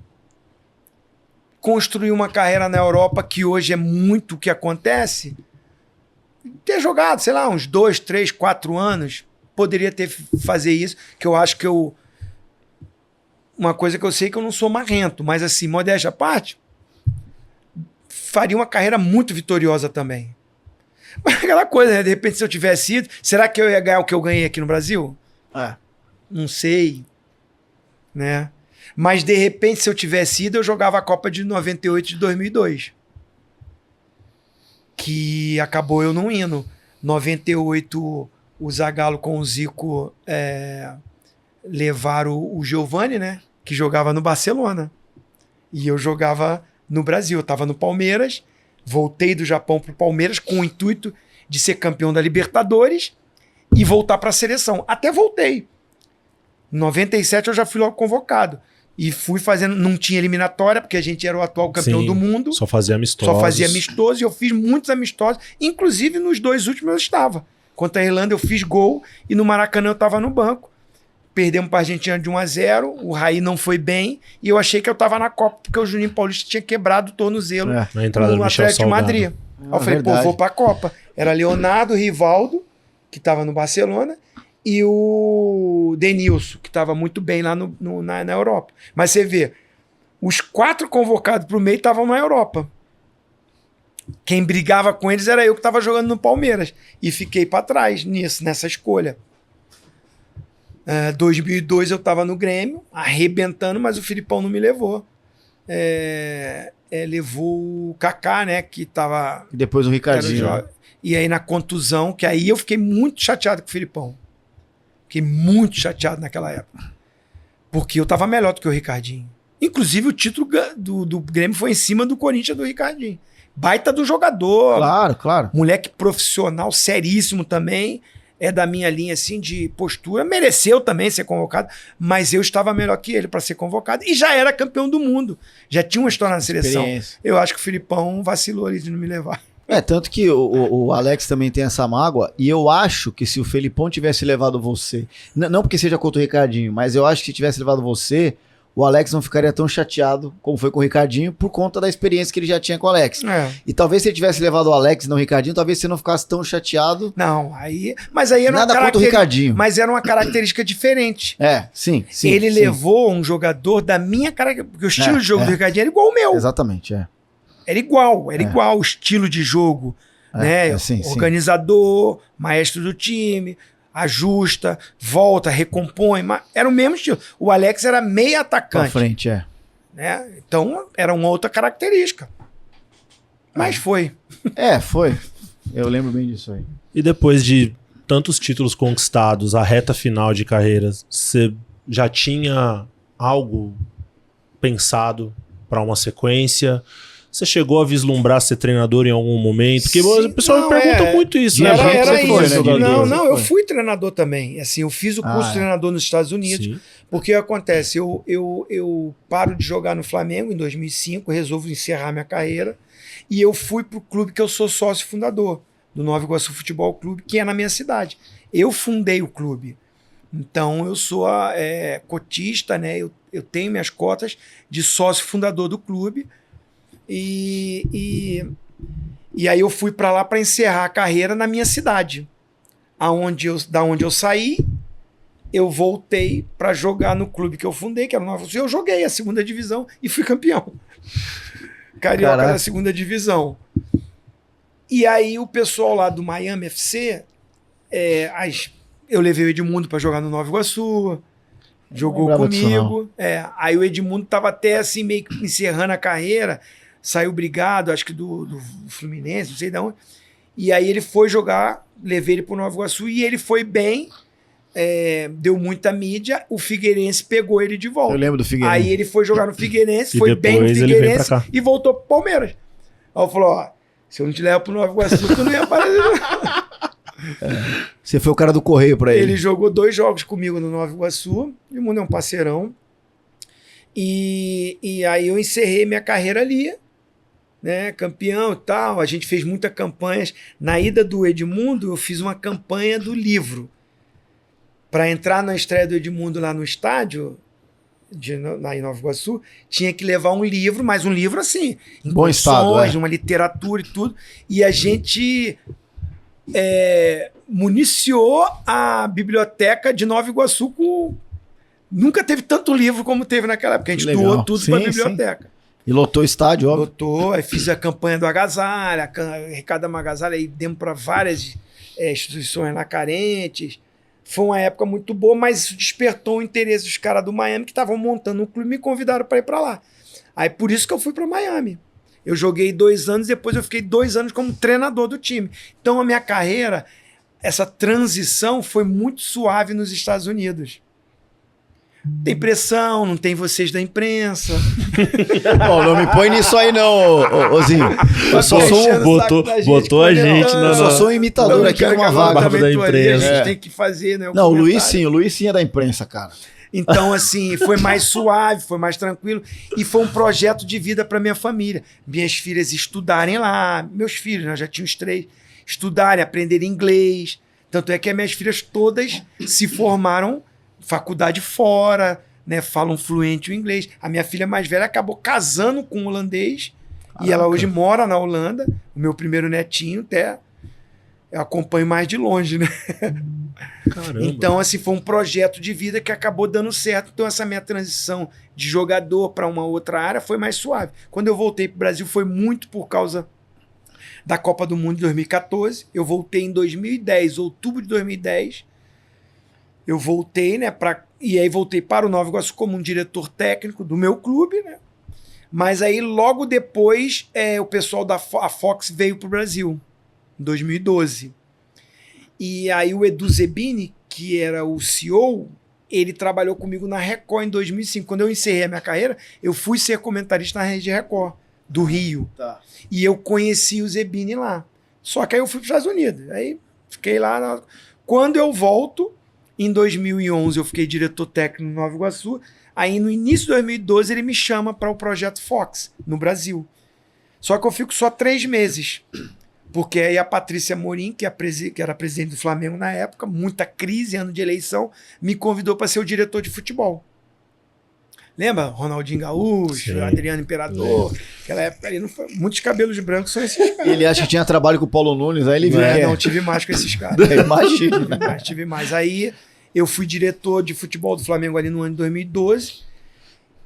construir uma carreira na Europa, que hoje é muito o que acontece, ter jogado, sei lá, uns 2, 3, 4 anos, poderia fazer isso, que eu acho que uma coisa que eu sei que eu não sou marrento, mas assim, modéstia à parte, faria uma carreira muito vitoriosa também. Mas aquela coisa, né? De repente, se eu tivesse ido, será que eu ia ganhar o que eu ganhei aqui no Brasil? Não sei, né? Mas, de repente, se eu tivesse ido, eu jogava a Copa de 98 de 2002. Que acabou eu não indo. 98, o Zagallo com o Zico levaram o Giovani, né? Que jogava no Barcelona. E eu jogava no Brasil. Eu estava no Palmeiras, voltei do Japão para o Palmeiras com o intuito de ser campeão da Libertadores e voltar para a seleção. Até voltei. Em 97 eu já fui logo convocado. E fui fazendo, não tinha eliminatória, porque a gente era o atual campeão do mundo. Só fazia amistosos. Só fazia amistosos, e eu fiz muitos amistosos. Inclusive, nos 2 últimos eu estava. Contra a Irlanda eu fiz gol, e no Maracanã eu estava no banco. Perdemos para a Argentina de 1-0, o Raí não foi bem, e eu achei que eu estava na Copa, porque o Juninho Paulista tinha quebrado o tornozelo na entrada do Michel Atlético de Madrid. Aí eu falei, vou para a Copa. Era Leonardo, Rivaldo, que estava no Barcelona, e o Denilson, que estava muito bem lá na Europa. Mas você vê, os 4 convocados para o meio estavam na Europa. Quem brigava com eles era eu que estava jogando no Palmeiras. E fiquei para trás nessa escolha. 2002 eu estava no Grêmio, arrebentando, mas o Filipão não me levou. Levou o Kaká, né, que estava... E depois o Ricardinho. E aí na contusão, que aí eu fiquei muito chateado com o Filipão. Fiquei muito chateado naquela época. Porque eu tava melhor do que o Ricardinho. Inclusive, o título do Grêmio foi em cima do Corinthians do Ricardinho. Baita do jogador. Claro. Moleque profissional, seríssimo também. É da minha linha, assim, de postura. Mereceu também ser convocado, mas eu estava melhor que ele para ser convocado. E já era campeão do mundo. Já tinha uma história na seleção. Eu acho que o Filipão vacilou ali de não me levar. Tanto que o Alex também tem essa mágoa, e eu acho que se o Felipão tivesse levado você, não porque seja contra o Ricardinho, mas eu acho que se tivesse levado você, o Alex não ficaria tão chateado como foi com o Ricardinho por conta da experiência que ele já tinha com o Alex. E talvez se ele tivesse levado o Alex e não o Ricardinho, talvez você não ficasse tão chateado. Não, mas aí era Nada contra o Ricardinho. Mas era uma característica diferente. Sim. Ele levou um jogador da minha característica, porque o estilo de jogo do Ricardinho era igual ao meu. Exatamente, Era igual o estilo de jogo, né? Organizador, maestro do time, ajusta, volta, recompõe, mas era o mesmo estilo. O Alex era meio atacante. Pra frente, né? Então, era uma outra característica. Mas foi. Foi. Eu lembro bem disso aí. E depois de tantos títulos conquistados, a reta final de carreira, você já tinha algo pensado para uma sequência? Você chegou a vislumbrar ser treinador em algum momento? Porque o pessoal me pergunta muito isso, né? Era isso. Eu fui treinador também. Assim, eu fiz o curso de treinador nos Estados Unidos. Sim. Porque acontece, eu paro de jogar no Flamengo em 2005, resolvo encerrar minha carreira, e eu fui pro clube que eu sou sócio fundador, do Nova Iguaçu Futebol Clube, que é na minha cidade. Eu fundei o clube. Então, eu sou cotista, né? Eu tenho minhas cotas de sócio fundador do clube. E aí eu fui para lá para encerrar a carreira na minha cidade. Da onde eu saí, eu voltei para jogar no clube que eu fundei, que era o Nova Iguaçu. Eu joguei a segunda divisão e fui campeão. Carioca da segunda divisão. E aí o pessoal lá do Miami FC, eu levei o Edmundo para jogar no Nova Iguaçu, jogou comigo. Aí o Edmundo tava até assim meio que encerrando a carreira, saiu brigado, acho que do Fluminense, não sei de onde. E aí ele foi jogar, levei ele pro Nova Iguaçu e ele foi bem, deu muita mídia, o Figueirense pegou ele de volta. Eu lembro do Figueirense. Aí ele foi jogar no Figueirense, foi bem no Figueirense e voltou pro Palmeiras. Aí eu falei, se eu não te levo pro Nova Iguaçu, tu não ia aparecer. Você foi o cara do correio pra ele. Ele jogou 2 jogos comigo no Nova Iguaçu, e o mundo é um parceirão. E aí eu encerrei minha carreira ali, né, campeão e tal. A gente fez muitas campanhas. Na ida do Edmundo, eu fiz uma campanha do livro. Para entrar na estreia do Edmundo lá no estádio, lá em Nova Iguaçu, tinha que levar um livro, mas um livro assim, em bom estado, uma literatura e tudo. E a gente municiou a biblioteca de Nova Iguaçu com... Nunca teve tanto livro como teve naquela época. A gente doou tudo para a biblioteca. Sim. E lotou o estádio, óbvio. Lotou, aí fiz a campanha do agasalho, arrecadamos agasalho, aí demos para várias instituições lá carentes. Foi uma época muito boa, mas isso despertou o interesse dos caras do Miami que estavam montando um clube e me convidaram para ir para lá. Aí por isso que eu fui para Miami. Eu joguei 2 anos, depois eu fiquei 2 anos como treinador do time. Então a minha carreira, essa transição foi muito suave nos Estados Unidos. Tem pressão, não tem vocês da imprensa. Não me põe nisso aí não, Ozinho. Eu só sou botou a gente eu só sou um imitador aqui numa vaga da imprensa. A gente tem que fazer, né? Não, o Luiz sim é da imprensa, cara. Então, assim, foi mais suave, foi mais tranquilo. E foi um projeto de vida para minha família. Minhas filhas estudarem lá, meus filhos, né, já tinha os 3, estudarem, aprenderem inglês. Tanto é que as minhas filhas todas se formaram faculdade fora, né, falam fluente o inglês. A minha filha mais velha acabou casando com um holandês. Caraca. E ela hoje mora na Holanda. O meu primeiro netinho até eu acompanho mais de longe, né? Caramba. Então, assim, foi um projeto de vida que acabou dando certo. Então, essa minha transição de jogador para uma outra área foi mais suave. Quando eu voltei para o Brasil, foi muito por causa da Copa do Mundo de 2014. Eu voltei em 2010, outubro de 2010. Eu voltei, né, e aí voltei para o Nova Iguaçu como um diretor técnico do meu clube, né? Mas aí logo depois o pessoal da Fox veio para o Brasil, em 2012. E aí o Edu Zebini, que era o CEO, ele trabalhou comigo na Record em 2005. Quando eu encerrei a minha carreira, eu fui ser comentarista na Rede Record, do Rio. Tá. E eu conheci o Zebini lá. Só que aí eu fui para os Estados Unidos. Aí fiquei lá. Quando eu volto... Em 2011 eu fiquei diretor técnico no Nova Iguaçu. Aí no início de 2012 ele me chama para o projeto Fox, no Brasil. Só que eu fico só 3 meses. Porque aí a Patrícia Morim, que era presidente do Flamengo na época, muita crise, ano de eleição, me convidou para ser o diretor de futebol. Lembra? Ronaldinho Gaúcho, Sim. Adriano Imperador. Aquela época ali, muitos cabelos brancos são esses caras. Ele acha que tinha trabalho com o Paulo Nunes, aí ele viu que é. Não, tive mais com esses caras. Imagina. Tive mais. Aí eu fui diretor de futebol do Flamengo ali no ano de 2012.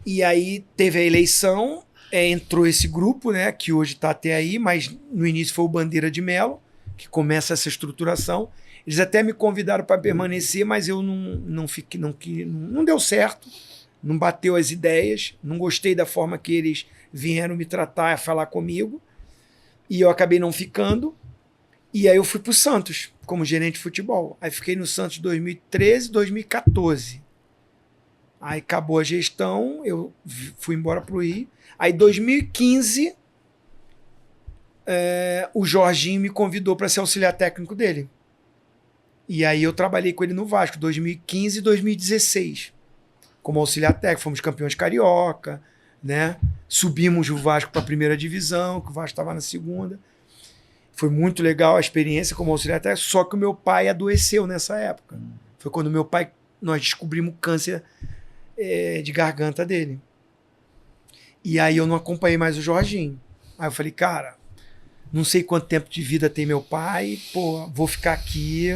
E aí teve a eleição, entrou esse grupo, né, que hoje está até aí, mas no início foi o Bandeira de Melo, que começa essa estruturação. Eles até me convidaram para permanecer, mas eu não deu certo, não bateu as ideias, não gostei da forma que eles vieram me tratar, falar comigo, e eu acabei não ficando. E aí eu fui para o Santos, como gerente de futebol. Aí fiquei no Santos 2013, 2014. Aí acabou a gestão, eu fui embora para o Rio. Aí em 2015, o Jorginho me convidou para ser auxiliar técnico dele. E aí eu trabalhei com ele no Vasco, 2015 e 2016. Como auxiliar técnico, fomos campeões carioca, né? Subimos o Vasco para a primeira divisão, que o Vasco estava na segunda. Foi muito legal a experiência como auxiliar técnico, só que o meu pai adoeceu nessa época. Foi quando nós descobrimos o câncer de garganta dele. E aí eu não acompanhei mais o Jorginho. Aí eu falei, cara, não sei quanto tempo de vida tem meu pai, pô, vou ficar aqui,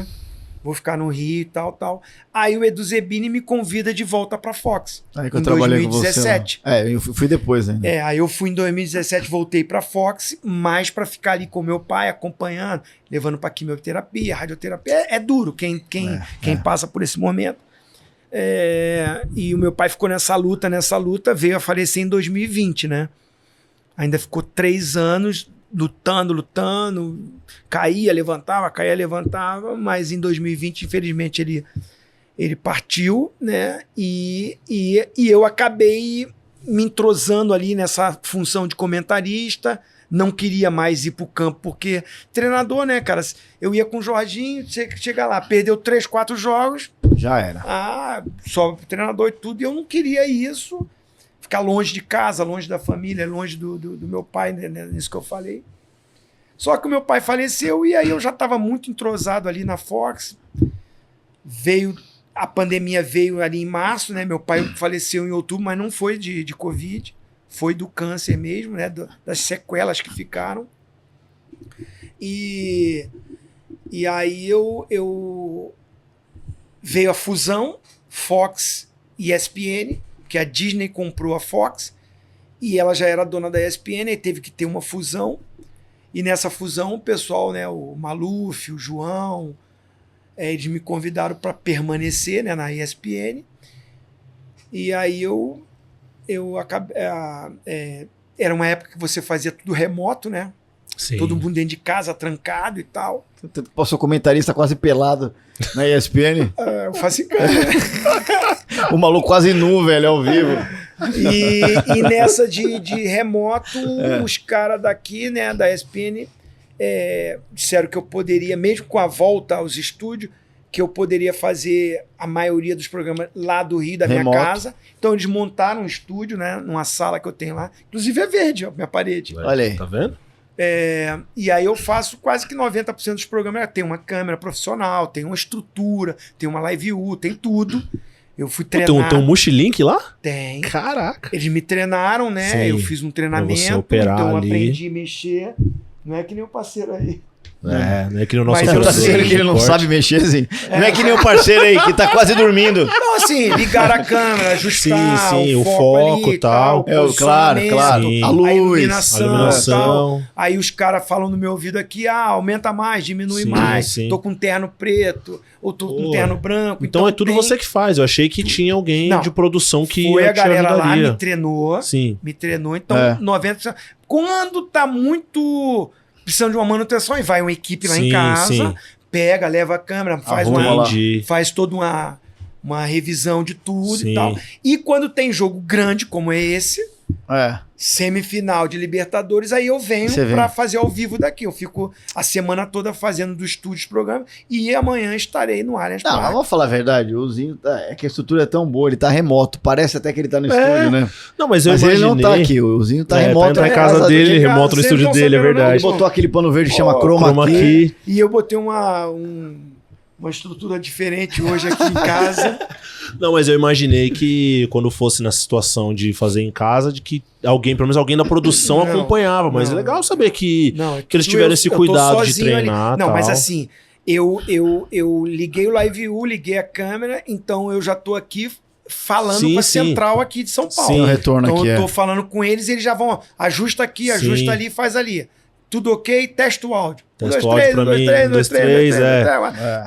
vou ficar no Rio e tal. Aí o Edu Zebini me convida de volta pra Fox. Aí que eu trabalhei com você. 2017. Eu fui depois ainda. Aí eu fui em 2017, voltei pra Fox, mais pra ficar ali com meu pai, acompanhando, levando pra quimioterapia, radioterapia. É duro quem passa por esse momento. E o meu pai ficou nessa luta, veio a falecer em 2020, né? Ainda ficou 3 anos lutando, caía, levantava, mas em 2020, infelizmente, ele partiu, né? E eu acabei me entrosando ali nessa função de comentarista, não queria mais ir pro campo, porque treinador, né, cara? Eu ia com o Jorginho, chega lá, perdeu 3, 4 jogos. Já era. Só treinador e tudo, e eu não queria isso. Ficar longe de casa, longe da família, longe do meu pai, né, nisso que eu falei. Só que o meu pai faleceu e aí eu já estava muito entrosado ali na Fox. A pandemia veio ali em março, né? Meu pai faleceu em outubro, mas não foi de Covid. Foi do câncer mesmo, né? Das sequelas que ficaram. E aí veio a fusão Fox e ESPN, que a Disney comprou a Fox e ela já era dona da ESPN e teve que ter uma fusão. E nessa fusão o pessoal, né, o Maluf, o João, eles me convidaram para permanecer, né, na ESPN. E aí eu acabei... era uma época que você fazia tudo remoto, né? Sim. Todo mundo dentro de casa, trancado e tal. Passou comentarista quase pelado na ESPN. Eu faço cara. O maluco quase nu, velho, ao vivo. E nessa de remoto, os caras daqui, né, da ESPN, disseram que eu poderia, mesmo com a volta aos estúdios, que eu poderia fazer a maioria dos programas lá do Rio, da minha casa. Então eles montaram um estúdio, né, numa sala que eu tenho lá. Inclusive é verde, ó, minha parede. Olha aí. Tá vendo? E aí eu faço quase que 90% dos programas. Tem uma câmera profissional, tem uma estrutura, tem uma live U, tem tudo. Eu fui treinar. Tem um Multilink lá? Tem. Caraca. Eles me treinaram, né? Sim. Eu fiz um treinamento, Pra você operar então eu ali. aprendi a mexer. Não é que nem o parceiro aí. Não é que nem o nosso Mas eu operador sei Parceiro que ele não de corte. sabe mexer, assim. Não é que nem o parceiro aí que tá quase dormindo. Não, assim, ligar a câmera, ajustar Sim, o o foco foco ali, e tal. Claro. Sim. A luz. a iluminação. Tal. Iluminação. Aí os caras falam no meu ouvido aqui, aumenta mais, diminui Sim, mais. sim. Tô com um terno preto, ou tô com um terno branco. Então é tudo você que faz. Eu achei que tinha alguém Não. de produção que Foi a te galera lá, ajudaria. me treinou. Sim. Então 90%. Quando tá muito precisando de uma manutenção, aí vai uma equipe lá em Sim, casa, sim. pega, leva a câmera, Entendi. faz toda uma revisão de tudo Sim. e tal. E quando tem jogo grande como é esse, semifinal de Libertadores, aí eu venho pra fazer ao vivo daqui. Eu fico a semana toda fazendo do estúdio os programas e amanhã estarei no Allianz Não, Parque. vamos falar a verdade. O Zinho, é que a estrutura é tão boa, ele tá remoto. Parece até que ele tá no estúdio, né? Não, mas eu Mas imaginei... ele não tá aqui. O Zinho tá Tá remoto. na né? casa dele, de casa, remoto no vocês estúdio não dele, é saberam, não. verdade. Ele botou aquele pano verde que chama Oh, chroma Chroma key. key. E eu botei um uma estrutura diferente hoje aqui em casa. Não, mas eu imaginei que quando fosse nessa situação de fazer em casa, de que alguém, pelo menos alguém da produção Não, acompanhava. Mas não. é legal saber que eles tudo tiveram esse eu tô cuidado de sozinho ali. treinar. Não, tal. mas assim, eu liguei o Live View, liguei a câmera, então eu já tô aqui falando Sim, com a sim. central aqui de São Paulo. Tem um retorno Então aqui, eu tô falando com eles e eles já vão, ó, ajusta aqui, ajusta Sim. ali, faz ali. Tudo ok, testa o áudio. Testa o áudio pra mim, 1, 2, 3,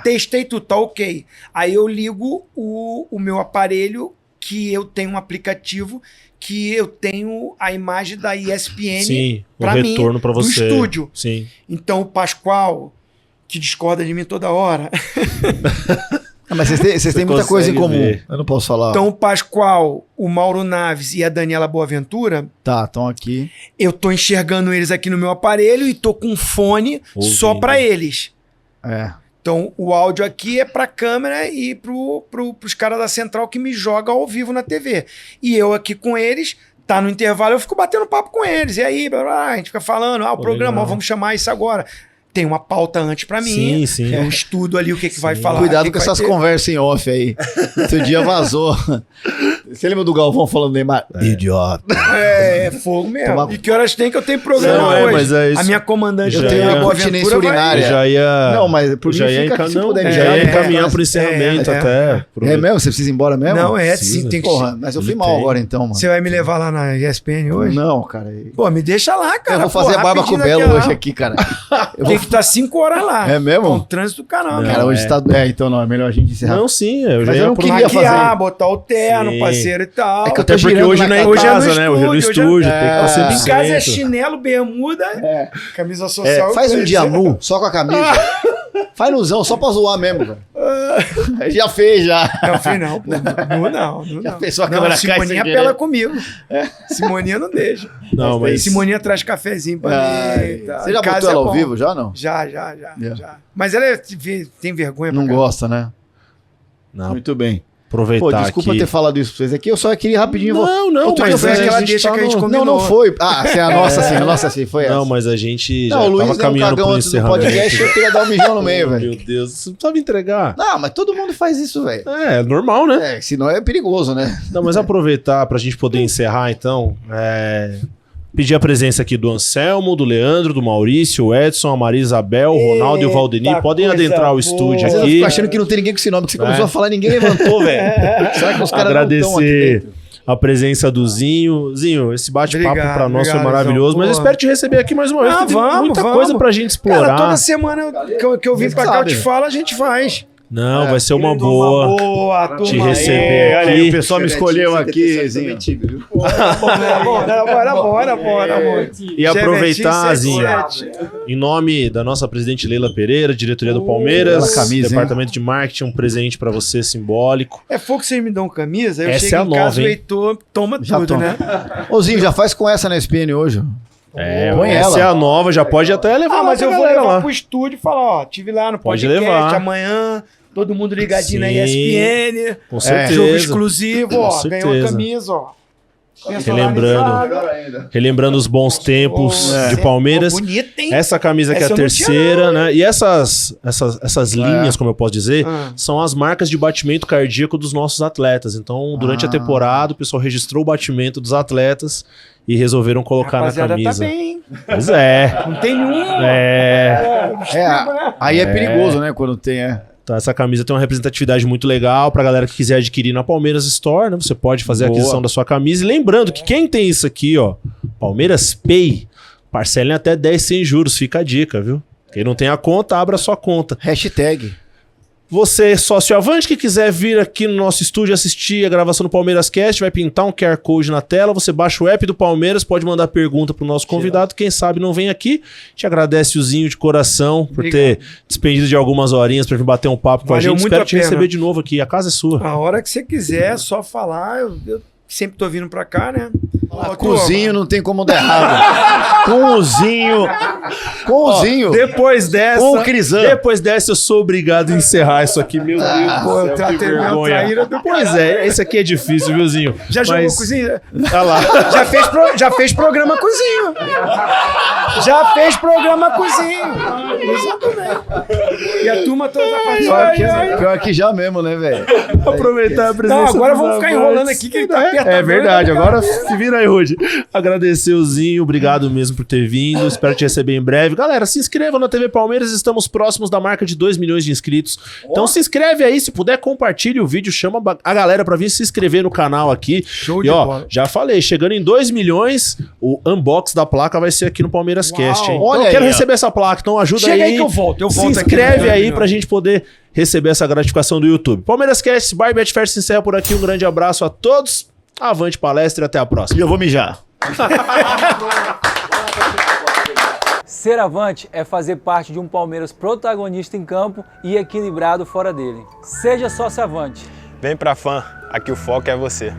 Testei tudo, tá ok. Aí eu ligo o meu aparelho, que eu tenho um aplicativo, que eu tenho a imagem da ESPN Sim, o pra mim, retorno pra do você. estúdio. Sim. Então o Pascoal, que discorda de mim toda hora. Mas vocês têm muita coisa em consegue comum. ver. Eu não posso falar. Então o Pascoal, o Mauro Naves e a Daniela Boaventura, Tá, estão aqui. eu tô enxergando eles aqui no meu aparelho e tô com um fone Ouvindo. só pra eles. É. Então, o áudio aqui é pra câmera e pros caras da central que me jogam ao vivo na TV. E eu aqui com eles, tá no intervalo, eu fico batendo papo com eles. E aí, blá, blá, a gente fica falando, o programa, legal. ó, vamos chamar isso agora. Tem uma pauta antes pra mim. Sim, sim. Eu estudo ali o que vai falar. Cuidado o que com que vai essas ter. conversas em off aí. Outro dia vazou. Você lembra do Galvão falando Neymar? Idiota. É fogo mesmo. Tomar- E que horas tem que eu tenho programa Não, hoje? mas é isso. A minha comandante, Eu da tenho Boaventura, continência vai- urinária. Eu já ia. Não, mas por mim já ia, fica aqui, se puder já mijar, ia né? encaminhar pro encerramento é. até. É mesmo? Você precisa ir embora mesmo? Não, é, Precisa. sim, tem que... Porra, mas eu fui Ele mal tem. agora então, mano. Você vai me levar lá na ESPN hoje? Não, cara. Pô, me deixa lá, cara. Eu vou fazer Pô, a barba com o rapidinho Belo daqui, hoje ó. aqui, cara. Eu Tem vou... que estar 5 horas lá. É mesmo? Com o trânsito do caramba. Cara, hoje tá... É, então não, é melhor a gente encerrar. Não, sim, eu já Mas ia eu não pro- queria Maquiar, fazer. botar o terno, Sim. parceiro e tal. É que eu Até tô porque girando hoje na não é em casa. Hoje é no casa, né? Hoje é no estúdio, estúdio, é. tem que estar Em casa é 100%. chinelo, bermuda, camisa É, social. faz um dia nu, só com a camisa. Faz nuzão, só pra zoar mesmo, cara. Já fez, já. Não, filho, não. Pô, não. Já fez sua Não, câmera a Simoninha cai sem apela querer. comigo. Simoninha não deixa. Não, mas. Simoninha traz cafezinho pra mim. e tal. Você já Em casa botou ela é ao bom. vivo, já não? Já. Yeah. Mas ela tem vergonha Não pra caramba. gosta, né? Não, Muito bem. aproveitar Pô, desculpa aqui. ter falado isso pra vocês aqui. Eu só queria rapidinho... Não, Outro dia mas foi a aquela gente deixa tá que a gente no- combinou. Não foi. Ah, a nossa sim, foi essa. Não, mas a gente já Não, o Luiz tava deu um caminhando cagão pro antes do encerramento. podcast, eu queria dar um mijão no meio, velho. Meu Deus, você não precisava entregar. Não, mas todo mundo faz isso, velho. É, normal, né? É, senão é perigoso, né? Não, mas aproveitar pra gente poder encerrar, então, pedir a presença aqui do Anselmo, do Leandro, do Maurício, o Edson, a Maria Isabel, o Ronaldo e o Valdenir. Eita, Podem coisa adentrar o boa. estúdio Mas eu aqui. fico achando que não tem ninguém com esse nome, que você começou a falar e ninguém levantou, velho. Será que os caras não estão aqui Agradecer dentro? a presença do Zinho. Zinho, esse bate-papo Obrigado, pra nós foi obrigado, maravilhoso, Zão. mas eu Pô. espero te receber aqui mais uma vez. Ah, porque tem muita vamos. coisa pra gente explorar. Cara, toda semana que eu vim Você pra cá, eu sabe. te falo, a gente faz. Não, vai ser uma boa. Turma te boa. receber Olha aqui. aí, o pessoal me escolheu aqui, Zinho. Era bom. E aproveitar, Zinho, 77. em nome da nossa presidente Leila Pereira, diretoria do Palmeiras, bela camisa, departamento de marketing, um presente pra você simbólico. É fogo que vocês me dão camisa, eu Essa chego é a em casa, nova, o hein? Heitor toma Já tudo, toma. né? Ô, Zinho, já faz com essa na SPN hoje. Põe essa ela. é a nova, já pode até levar lá Mas pra eu vou galera levar lá. pro estúdio e falar, ó, tive lá no Pode podcast levar. amanhã, todo mundo ligadinho na Sim, ESPN, Com certeza. jogo exclusivo, ó, Com ganhou a certeza. camisa, ó. Relembrando os bons tempos de Palmeiras. Bonito, hein? Essa camisa que é a Essa eu não tinha, terceira, né? E essas linhas, como eu posso dizer, Ah. são as marcas de batimento cardíaco dos nossos atletas. Então, durante a temporada, o pessoal registrou o batimento dos atletas e resolveram colocar na Rapaziada, camisa. tá bem, hein? Pois é. Não tem nenhum. É. Aí é perigoso, né? Quando tem, Então, essa camisa tem uma representatividade muito legal pra galera que quiser adquirir na Palmeiras Store, né? Você pode fazer a Boa. aquisição da sua camisa. E lembrando que quem tem isso aqui, ó, Palmeiras Pay, parcela em até 10 sem juros. Fica a dica, viu? Quem não tem a conta, abra a sua conta. Hashtag. Você, sócio avante, que quiser vir aqui no nosso estúdio assistir a gravação do Palmeiras Cast, vai pintar um QR Code na tela, você baixa o app do Palmeiras, pode mandar pergunta pro nosso convidado, quem sabe não vem aqui. Te agradece o Zinho de coração por ter despendido de algumas horinhas pra vir bater um papo com a Valeu gente. muito Espero a te pena. receber de novo aqui, a casa é sua. A hora que você quiser, é só falar. Eu sempre tô vindo pra cá, né? Cozinho não tem como dar errado. Com o Zinho. Com o Zinho. Depois dessa, Com o Crisan. depois dessa eu sou obrigado a encerrar isso aqui, meu Deus do Pô, céu, eu que tratei minha vergonha. traíra do Pois é, esse aqui é difícil, viu, Zinho? Já jogou Mas- cozinha? Tá lá. Já fez programa cozinho. Já fez programa cozinho. Exatamente. E a turma toda Pior que já mesmo, né, velho? Aproveitar a presença Não, agora dos vamos ficar amantes. enrolando aqui que ele tá apertado. É verdade, agora se vira aí, Rude. Agradecer o Zinho, obrigado mesmo por ter vindo, espero te receber em breve. Galera, se inscreva na TV Palmeiras, estamos próximos da marca de 2 milhões de inscritos. Então se inscreve aí, se puder compartilhe o vídeo, chama a galera pra vir se inscrever no canal aqui. Show E de ó, bola. já falei, chegando em 2 milhões, o unbox da placa vai ser aqui no Palmeiras Uau. Cast, hein? Olha Então, eu quero aí, ó. receber essa placa, então ajuda Chega aí que eu volto, eu se volto aqui inscreve no aí canal. pra gente poder receber essa gratificação do YouTube. Palmeiras Cast, by Betfair se encerra por aqui. Um grande abraço a todos. Avante palestra e até a próxima. E eu vou mijar. Ser avante é fazer parte de um Palmeiras protagonista em campo e equilibrado fora dele. Seja sócio avante. Vem pra fã, aqui o foco é você.